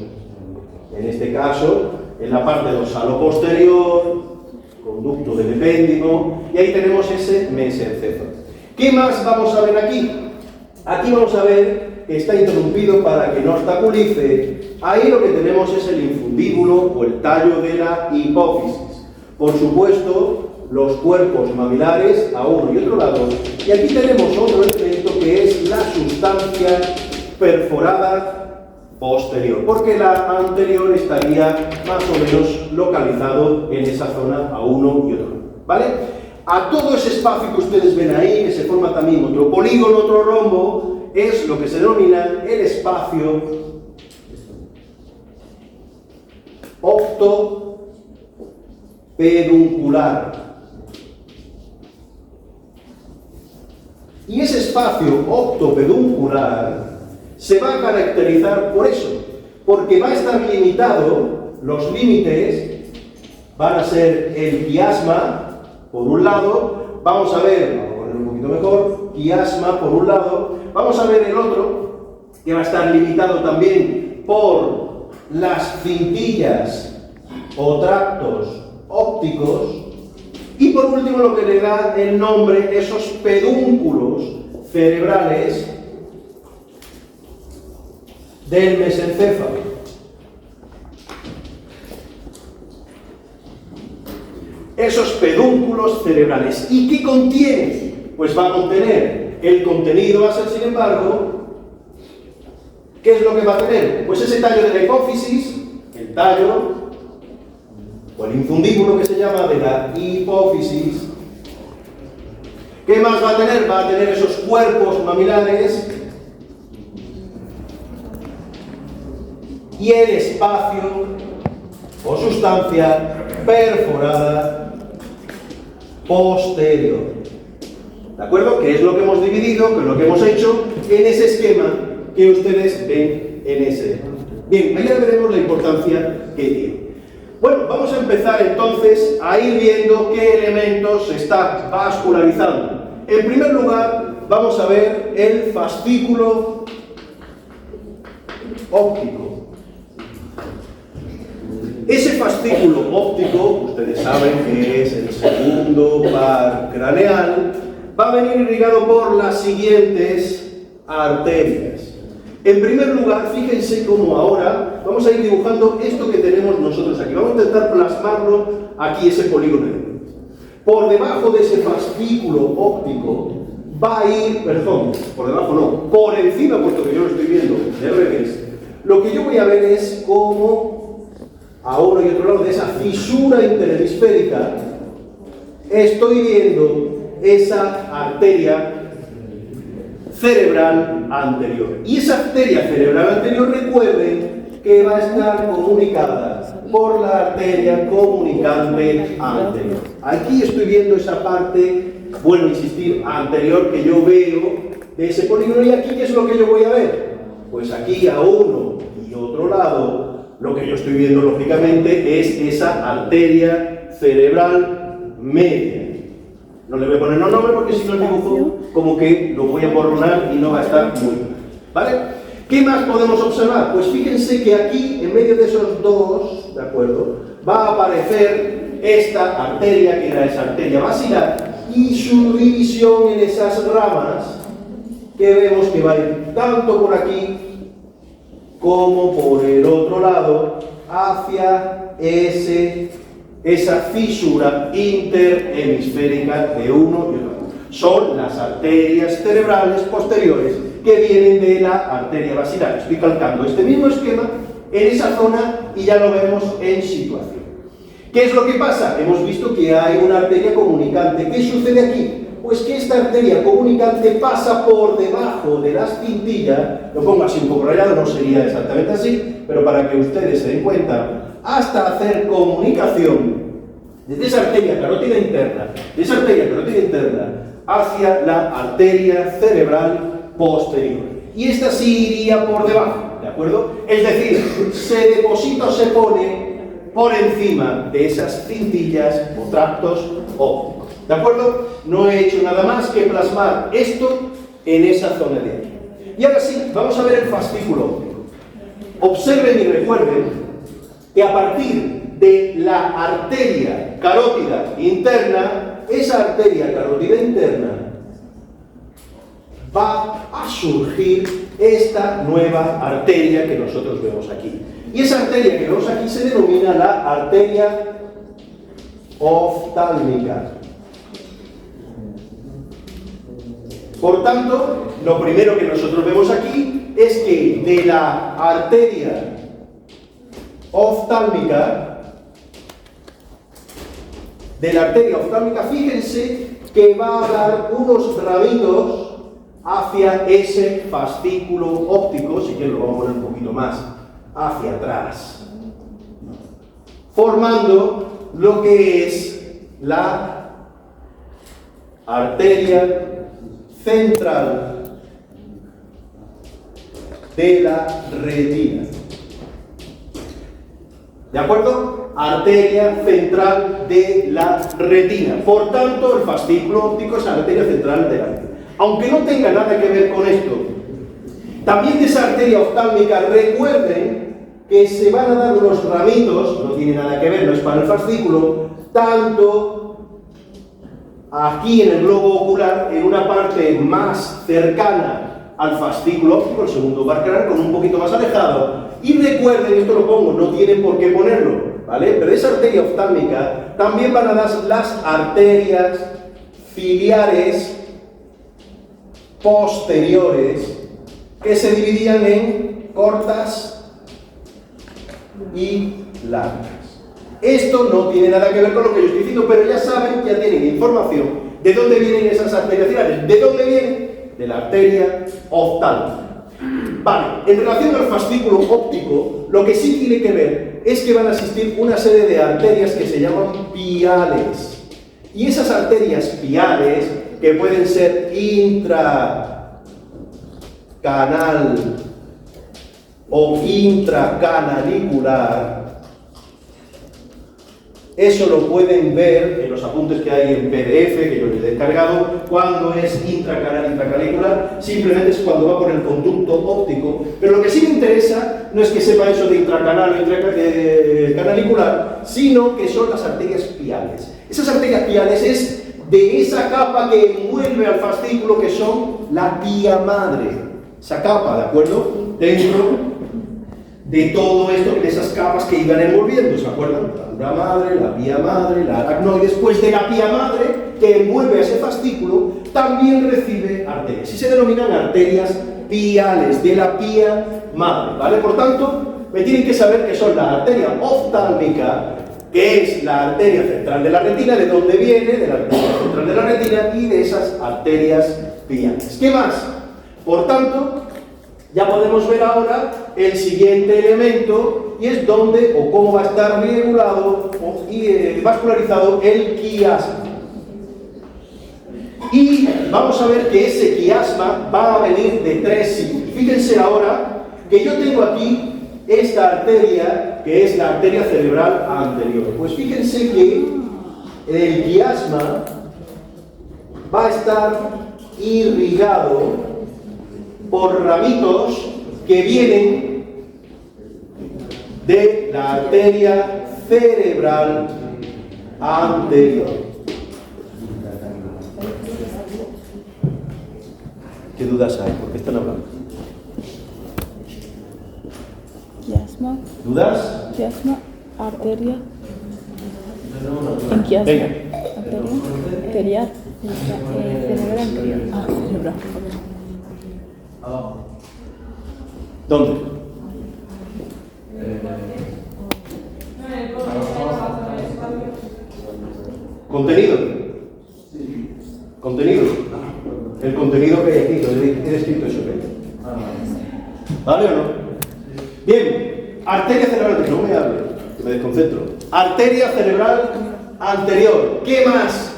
en este caso, en la parte dorsal o posterior, conducto del epéndigo, y ahí tenemos ese mesencéfalo. ¿Qué más vamos a ver aquí? Aquí vamos a ver que está interrumpido para que no obstaculice. Ahí lo que tenemos es el infundíbulo o el tallo de la hipófisis. Por supuesto, los cuerpos mamilares a uno y otro lado. Y aquí tenemos otro elemento que es la sustancia perforada posterior, porque la anterior estaría más o menos localizado en esa zona a uno y otro lado. ¿Vale? A todo ese espacio que ustedes ven ahí, que se forma también otro polígono, otro rombo, es lo que se denomina el espacio octopeduncular. Y ese espacio octopeduncular se va a caracterizar por eso, porque va a estar limitado, los límites van a ser el quiasma, por un lado, vamos a ver, vamos a poner un poquito mejor, quiasma por un lado, vamos a ver el otro, que va a estar limitado también por las cintillas o tractos ópticos, y por último lo que le da el nombre, esos pedúnculos cerebrales del mesencéfalo. Esos pedúnculos cerebrales. ¿Y qué contiene? Pues va a contener, el contenido va a ser, sin embargo, ¿qué es lo que va a tener? Pues ese tallo de la hipófisis, el tallo, o el infundíbulo que se llama de la hipófisis. ¿Qué más va a tener? Va a tener esos cuerpos mamilares y el espacio o sustancia perforada posterior. ¿De acuerdo? Que es lo que hemos dividido, que es lo que hemos hecho en ese esquema que ustedes ven en ese. Bien, ahí ya veremos la importancia que tiene. Bueno, vamos a empezar entonces a ir viendo qué elementos se está vascularizando. En primer lugar, vamos a ver el fascículo óptico. Ese fascículo óptico, ustedes saben que es el segundo par craneal, va a venir irrigado por las siguientes arterias. En primer lugar, fíjense cómo ahora vamos a ir dibujando esto que tenemos nosotros aquí. Vamos a intentar plasmarlo aquí, ese polígono. Por debajo de ese fascículo óptico va a ir, perdón, por debajo no, por encima, puesto que yo lo estoy viendo de revés, lo que yo voy a ver es cómo a uno y otro lado de esa fisura interhemisférica estoy viendo esa arteria cerebral anterior. Y esa arteria cerebral anterior, recuerden que va a estar comunicada por la arteria comunicante anterior. Aquí estoy viendo esa parte, vuelvo a insistir, anterior que yo veo de ese polígono. ¿Y aquí qué es lo que yo voy a ver? Pues aquí a uno y otro lado, lo que yo estoy viendo lógicamente es esa arteria cerebral media. No le voy a poner nombre porque si no el dibujo como que lo voy a borronar y no va a estar muy claro. ¿Vale? ¿Qué más podemos observar? Pues fíjense que aquí, en medio de esos dos, ¿de acuerdo?, va a aparecer esta arteria, que era esa arteria basilar, y su división en esas ramas que vemos que va a ir tanto por aquí como por el otro lado hacia esa fisura interhemisférica de uno y otro. Son las arterias cerebrales posteriores que vienen de la arteria basilar. Estoy calcando este mismo esquema en esa zona y ya lo vemos en situación. ¿Qué es lo que pasa? Hemos visto que hay una arteria comunicante. ¿Qué sucede aquí? Pues que esta arteria comunicante pasa por debajo de las cintillas, lo pongo así un poco rayado, no sería exactamente así, pero para que ustedes se den cuenta, hasta hacer comunicación desde esa arteria carótida interna, hacia la arteria cerebral posterior. Y esta sí iría por debajo, ¿de acuerdo? Es decir, se deposita o se pone por encima de esas cintillas o tractos ópticos. ¿De acuerdo? No he hecho nada más que plasmar esto en esa zona de aquí. Y ahora sí, vamos a ver el fascículo óptico. Observen y recuerden que a partir de la arteria carótida interna, esa arteria carótida interna va a surgir esta nueva arteria que nosotros vemos aquí. Y esa arteria que vemos aquí se denomina la arteria oftálmica. Por tanto, lo primero que nosotros vemos aquí es que de la arteria oftálmica, fíjense que va a dar unos ramitos hacia ese fascículo óptico, si quieren lo vamos a poner un poquito más hacia atrás, formando lo que es la arteria central de la retina. ¿De acuerdo? Arteria central de la retina. Por tanto, el fascículo óptico es la arteria central de la retina. Aunque no tenga nada que ver con esto, También de esa arteria oftálmica, recuerden que se van a dar unos ramitos, no tiene nada que ver, no es para el fascículo, tanto aquí en el globo ocular, en una parte más cercana al fascículo óptico, el segundo barclar, con un poquito más alejado. Y recuerden, esto lo pongo, no tienen por qué ponerlo, ¿vale? Pero de esa arteria oftálmica también van a dar las arterias ciliares posteriores, que se dividían en cortas y largas. Esto no tiene nada que ver con lo que yo estoy diciendo, pero ya saben, ya tienen información de dónde vienen esas arterias ciliares. ¿De dónde vienen? De la arteria oftálmica. Vale, en relación al fascículo óptico, lo que sí tiene que ver es que van a existir una serie de arterias que se llaman piales. Y esas arterias piales, que pueden ser intracanal o intracanalicular, eso lo pueden ver en los apuntes que hay en PDF, que yo les he descargado. Cuando es intracanal, intracanicular, simplemente es cuando va por el conducto óptico. Pero lo que sí me interesa no es que sepa eso de intracanal o intracanalicular, sino que son las arterias piales. Esas arterias piales es de esa capa que envuelve al fascículo, que son la pía madre. Esa capa, ¿de acuerdo? Dentro de todo esto, de esas capas que iban envolviendo, ¿se acuerdan? La dura madre, la pía madre, la aracnoides. Después de la pía madre, que envuelve a ese fascículo, también recibe arterias. Y se denominan arterias piales, de la pía madre, ¿vale? Por tanto, me tienen que saber que son la arteria oftálmica, que es la arteria central de la retina, de dónde viene, de la arteria central de la retina, y de esas arterias piales. ¿Qué más? Por tanto, ya podemos ver ahora el siguiente elemento, y es dónde o cómo va a estar regulado y vascularizado el quiasma. Y vamos a ver que ese quiasma va a venir de tres sitios. Fíjense ahora que yo tengo aquí esta arteria, que es la arteria cerebral anterior. Pues fíjense que el quiasma va a estar irrigado por ramitos que vienen de la arteria cerebral anterior. ¿Qué dudas hay? ¿Por qué están hablando?
Quiasma.
¿Dudas?
Quiasma, arteria. En quiasma.
Venga.
Arteria. Arterial. Cerebral anterior. Ah, cerebral.
¿Dónde? ¿Contenido? ¿Contenido? El contenido que hay aquí, he escrito eso. ¿Vale o no? Bien, arteria cerebral anterior, no me hable, que me desconcentro. Arteria cerebral anterior, ¿qué más?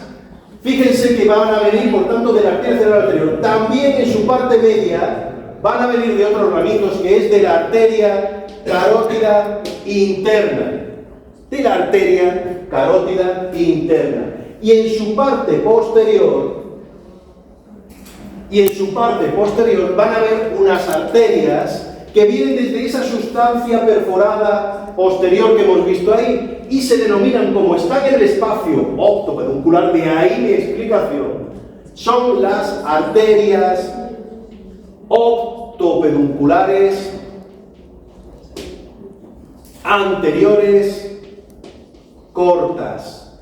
Fíjense que van a venir, por tanto, de la arteria cerebral anterior. También en su parte media van a venir de otros ramitos, que es de la arteria carótida interna. De la arteria carótida interna. Y en su parte posterior, van a ver unas arterias que vienen desde esa sustancia perforada posterior que hemos visto ahí, y se denominan, como están en el espacio octopeduncular, de ahí mi explicación, son las arterias octopedunculares anteriores cortas.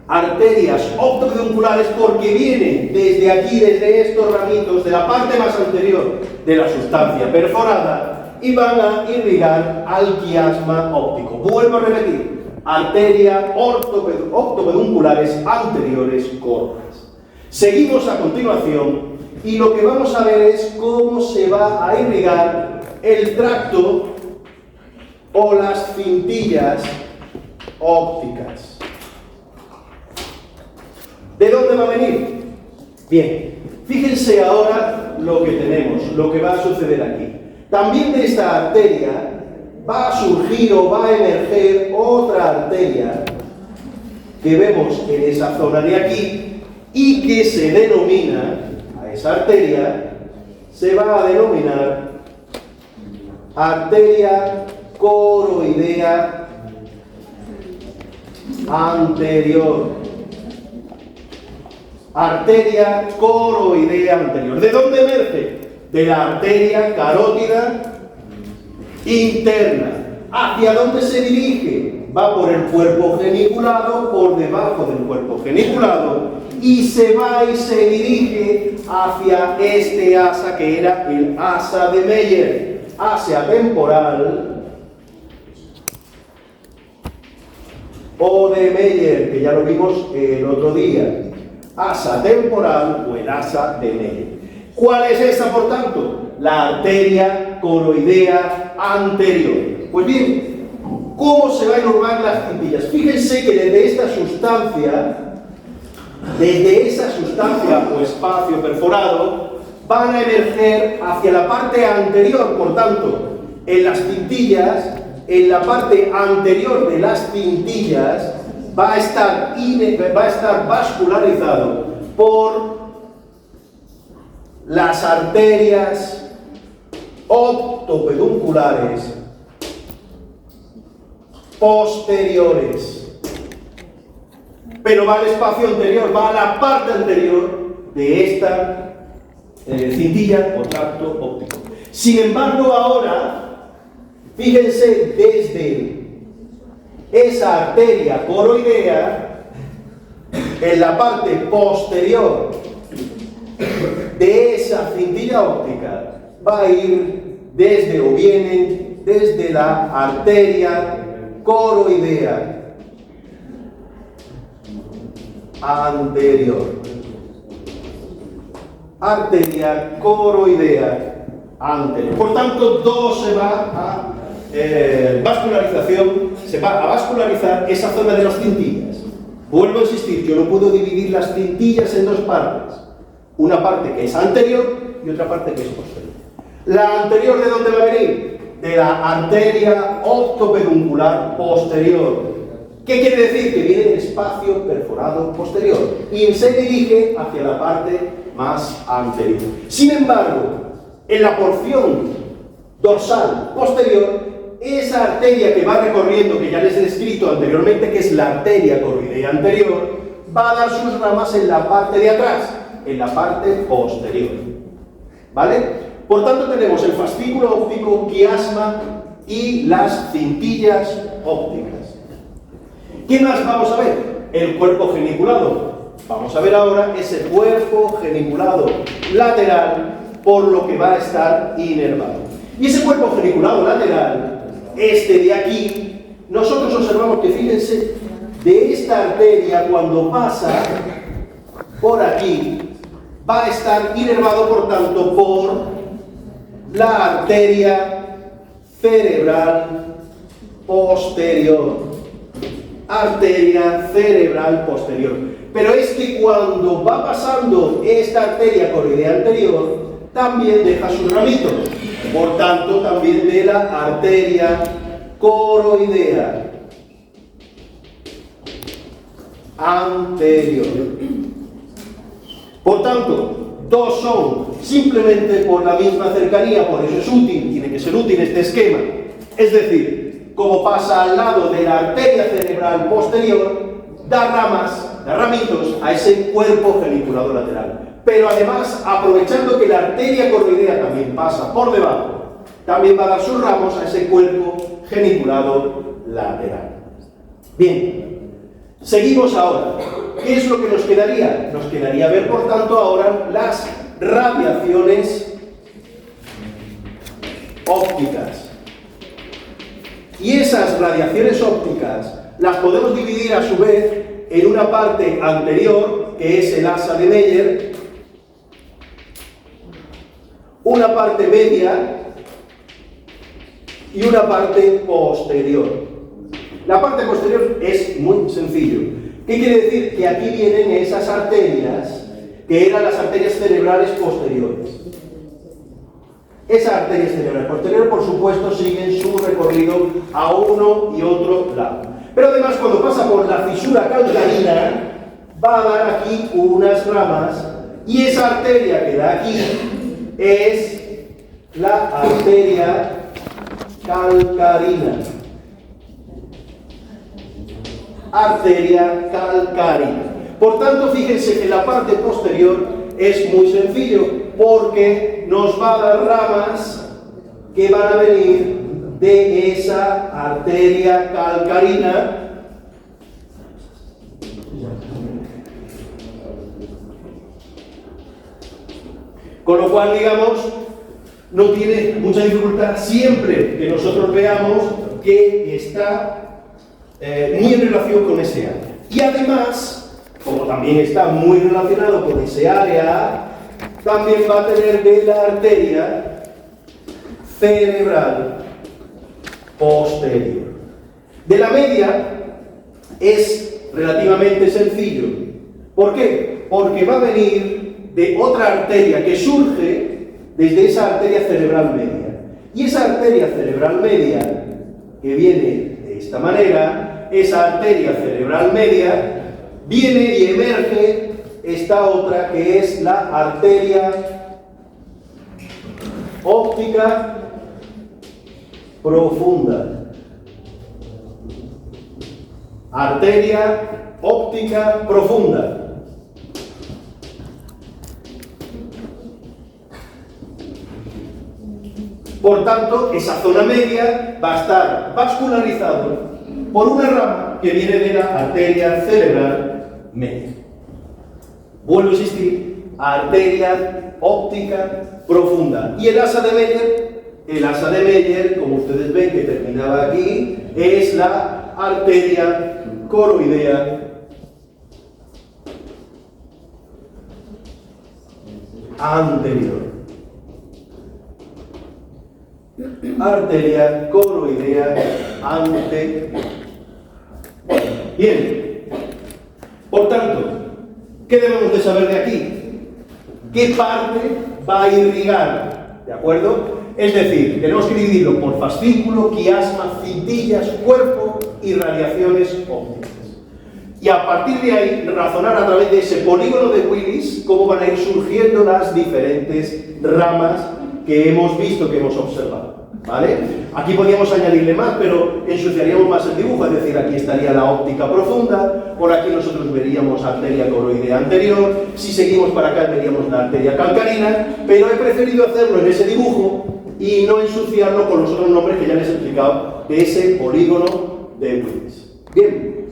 Arterias octopedunculares porque vienen desde aquí, desde estos ramitos, de la parte más anterior de la sustancia perforada, y van a irrigar al quiasma óptico. Vuelvo a repetir, arterias octopedunculares anteriores cortas. Seguimos a continuación y lo que vamos a ver es cómo se va a irrigar el tracto o las cintillas ópticas. ¿De dónde va a venir? Bien, fíjense ahora lo que tenemos, lo que va a suceder aquí. También de esta arteria va a surgir o va a emerger otra arteria que vemos en esa zona de aquí y que se denomina a esa arteria se va a denominar arteria coroidea anterior. Arteria coroidea anterior. ¿De dónde emerge? De la arteria carótida interna. ¿Hacia dónde se dirige? Va por el cuerpo geniculado, por debajo del cuerpo geniculado, y se va y se dirige hacia este asa que era el asa de Meyer, asa temporal o de Meyer, que ya lo vimos el otro día, asa temporal o el asa de Meyer. ¿Cuál es esa, por tanto? La arteria coroidea anterior. Pues bien, ¿cómo se van a inervar las cintillas? Fíjense que desde esa sustancia o espacio perforado, van a emerger hacia la parte anterior. Por tanto, en las cintillas, en la parte anterior de las cintillas, va a estar vascularizado por las arterias octopedunculares posteriores. Pero va al espacio anterior, va a la parte anterior de esta cintilla o tracto óptico. Sin embargo, ahora, fíjense, desde esa arteria coroidea, en la parte posterior de esa cintilla óptica, va a ir desde o vienen desde la arteria coroidea anterior. Arteria coroidea anterior. Por tanto, dos se va a vascularización, se va a vascularizar esa zona de las cintillas. Vuelvo a insistir, yo no puedo dividir las cintillas en dos partes. Una parte que es anterior y otra parte que es posterior. La anterior, ¿de dónde va a venir? De la arteria octopeduncular posterior. ¿Qué quiere decir? Que viene del espacio perforado posterior y se dirige hacia la parte más anterior. Sin embargo, en la porción dorsal posterior, esa arteria que va recorriendo, que ya les he descrito anteriormente, que es la arteria coroidea anterior, va a dar sus ramas en la parte de atrás, en la parte posterior. ¿Vale? Por tanto, tenemos el fascículo óptico, quiasma y las cintillas ópticas. ¿Qué más vamos a ver? El cuerpo geniculado. Vamos a ver ahora ese cuerpo geniculado lateral, por lo que va a estar inervado. Y ese cuerpo geniculado lateral, este de aquí, nosotros observamos que, fíjense, de esta arteria, cuando pasa por aquí, va a estar inervado, por tanto, por la arteria cerebral posterior. Arteria cerebral posterior. Pero es que cuando va pasando esta arteria coroidea anterior, también deja sus ramitos. Por tanto, también de la arteria coroidea anterior. Por tanto, dos son simplemente por la misma cercanía, por eso es útil, tiene que ser útil este esquema. Es decir, como pasa al lado de la arteria cerebral posterior, da ramas, da ramitos a ese cuerpo geniculado lateral. Pero además, aprovechando que la arteria coroidea también pasa por debajo, también va a dar sus ramos a ese cuerpo geniculado lateral. Bien, seguimos ahora. ¿Qué es lo que nos quedaría? Nos quedaría ver, por tanto, ahora las radiaciones ópticas. Y esas radiaciones ópticas las podemos dividir a su vez en una parte anterior, que es el asa de Meyer, una parte media y una parte posterior. La parte posterior es muy sencillo. ¿Qué quiere decir? Que aquí vienen esas arterias, que eran las arterias cerebrales posteriores. Esas arterias cerebrales posteriores, por supuesto, siguen su recorrido a uno y otro lado. Pero además, cuando pasa por la fisura calcarina, va a dar aquí unas ramas, y esa arteria que da aquí es la arteria calcarina. Arteria calcarina. Por tanto, fíjense que la parte posterior es muy sencillo, porque nos va a dar ramas que van a venir de esa arteria calcarina. Con lo cual, digamos, no tiene mucha dificultad siempre que nosotros veamos que está muy en relación con ese área. Y además, como también está muy relacionado con ese área, también va a tener de la arteria cerebral posterior. De la media es relativamente sencillo. ¿Por qué? Porque va a venir de otra arteria que surge desde esa arteria cerebral media. Y esa arteria cerebral media, que viene de esta manera, esa arteria cerebral media, viene y emerge esta otra que es la arteria óptica profunda. Arteria óptica profunda. Por tanto, esa zona media va a estar vascularizado por una rama que viene de la arteria cerebral media. Vuelvo a insistir, arteria óptica profunda. Y el asa de Meyer, como ustedes ven que terminaba aquí, es la arteria coroidea anterior. Arteria coroidea anterior. Bien. Por tanto, ¿qué debemos de saber de aquí? ¿Qué parte va a irrigar? ¿De acuerdo? Es decir, tenemos que dividirlo por fascículo, quiasma, cintillas, cuerpo y radiaciones ópticas. Y a partir de ahí, razonar a través de ese polígono de Willis cómo van a ir surgiendo las diferentes ramas que hemos visto, que hemos observado. ¿Vale? Aquí podríamos añadirle más, pero ensuciaríamos más el dibujo, es decir, aquí estaría la óptica profunda, por aquí nosotros veríamos arteria coroidea anterior, si seguimos para acá veríamos la arteria calcarina, pero he preferido hacerlo en ese dibujo y no ensuciarlo con los otros nombres que ya les he explicado de ese polígono de Willis. Bien.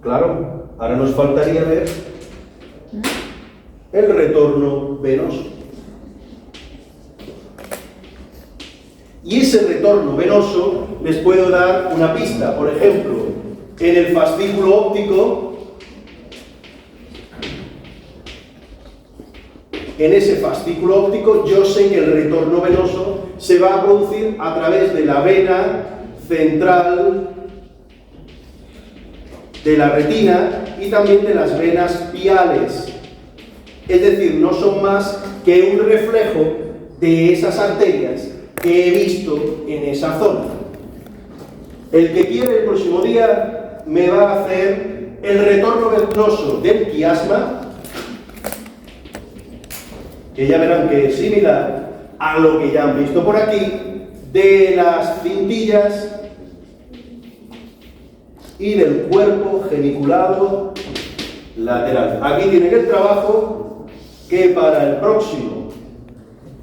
Claro, ahora nos faltaría ver el retorno venoso. Y ese retorno venoso les puedo dar una pista. Por ejemplo, en el fascículo óptico, en ese fascículo óptico yo sé que el retorno venoso se va a producir a través de la vena central de la retina y también de las venas piales. Es decir, no son más que un reflejo de esas arterias que he visto en esa zona. El que quiere el próximo día me va a hacer el retorno venoso del quiasma, que ya verán que es similar a lo que ya han visto por aquí, de las cintillas y del cuerpo geniculado lateral. Aquí tienen el trabajo que para el próximo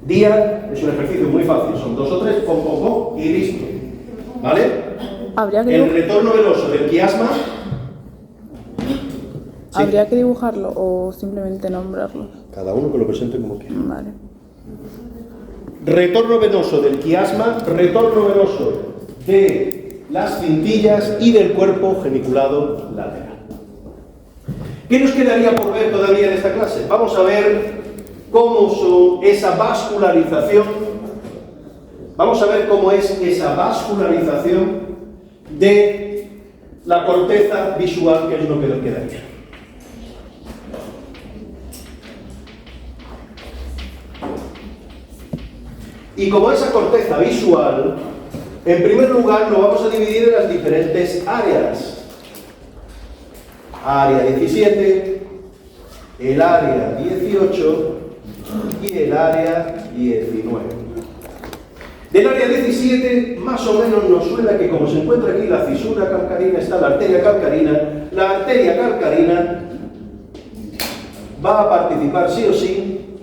día es un ejercicio muy fácil, son 2 o 3, pom, pom, pom, y listo. ¿Vale? El retorno venoso del quiasma.
¿Habría que dibujarlo o simplemente nombrarlo?
Cada uno que lo presente como quiera.
Vale.
Retorno venoso del quiasma, retorno venoso de las cintillas y del cuerpo geniculado lateral. ¿Qué nos quedaría por ver todavía en esta clase? Vamos a ver cómo son esa vascularización. Vamos a ver cómo es esa vascularización de la corteza visual, que es lo que nos quedaría. Y como esa corteza visual, en primer lugar lo vamos a dividir en las diferentes áreas. Área 17, el área 18 y el área 19. Del área 17, más o menos nos suena que como se encuentra aquí la fisura calcarina, está la arteria calcarina va a participar sí o sí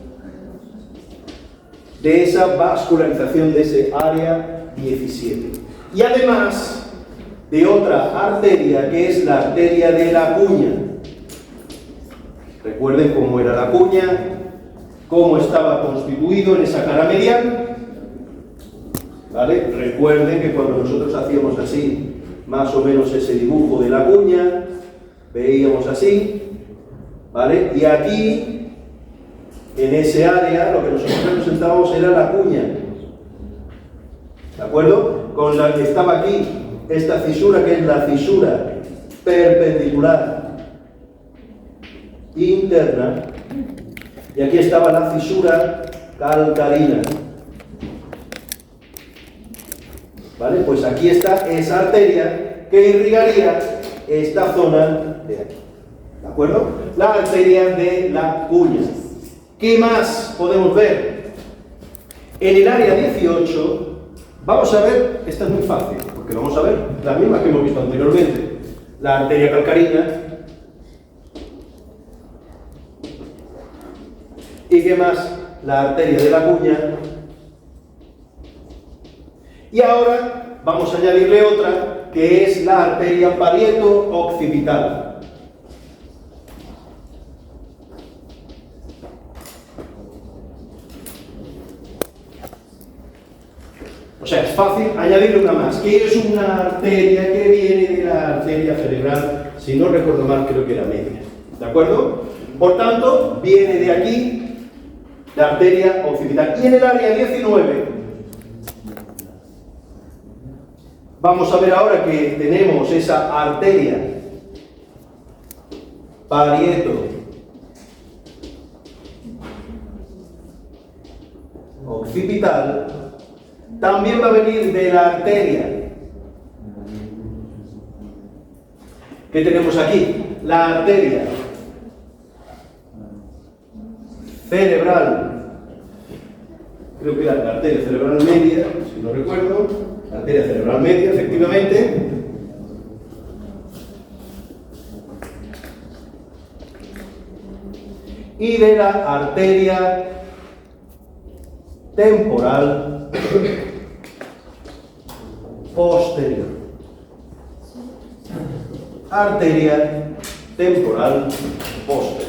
de esa vascularización de ese área 17. Y además de otra arteria que es la arteria de la cuña. Recuerden cómo era la cuña, cómo estaba constituido en esa cara medial. ¿Vale? Recuerden que cuando nosotros hacíamos así, más o menos ese dibujo de la cuña, veíamos así, ¿vale? Y aquí, en ese área, lo que nosotros representábamos era la cuña. ¿De acuerdo? Con la que estaba aquí, esta fisura que es la fisura perpendicular interna, y aquí estaba la fisura calcarina. ¿Vale? Pues aquí está esa arteria que irrigaría esta zona de aquí. ¿De acuerdo? La arteria de la cuña. ¿Qué más podemos ver? En el área 18 vamos a ver, esta es muy fácil, porque vamos a ver la misma que hemos visto anteriormente. La arteria calcarina. ¿Y qué más? La arteria de la cuña. Y ahora vamos a añadirle otra, que es la arteria parieto-occipital. O sea, es fácil añadirle una más, que es una arteria que viene de la arteria cerebral, si no recuerdo mal, creo que era media. ¿De acuerdo? Por tanto, viene de aquí la arteria occipital. Y en el área 19, vamos a ver ahora que tenemos esa arteria parieto-occipital, también va a venir de la arteria que tenemos aquí, la arteria cerebral, creo que era la arteria cerebral media, si no recuerdo, la arteria cerebral media, efectivamente, y de la arteria temporal posterior. Arteria temporal posterior.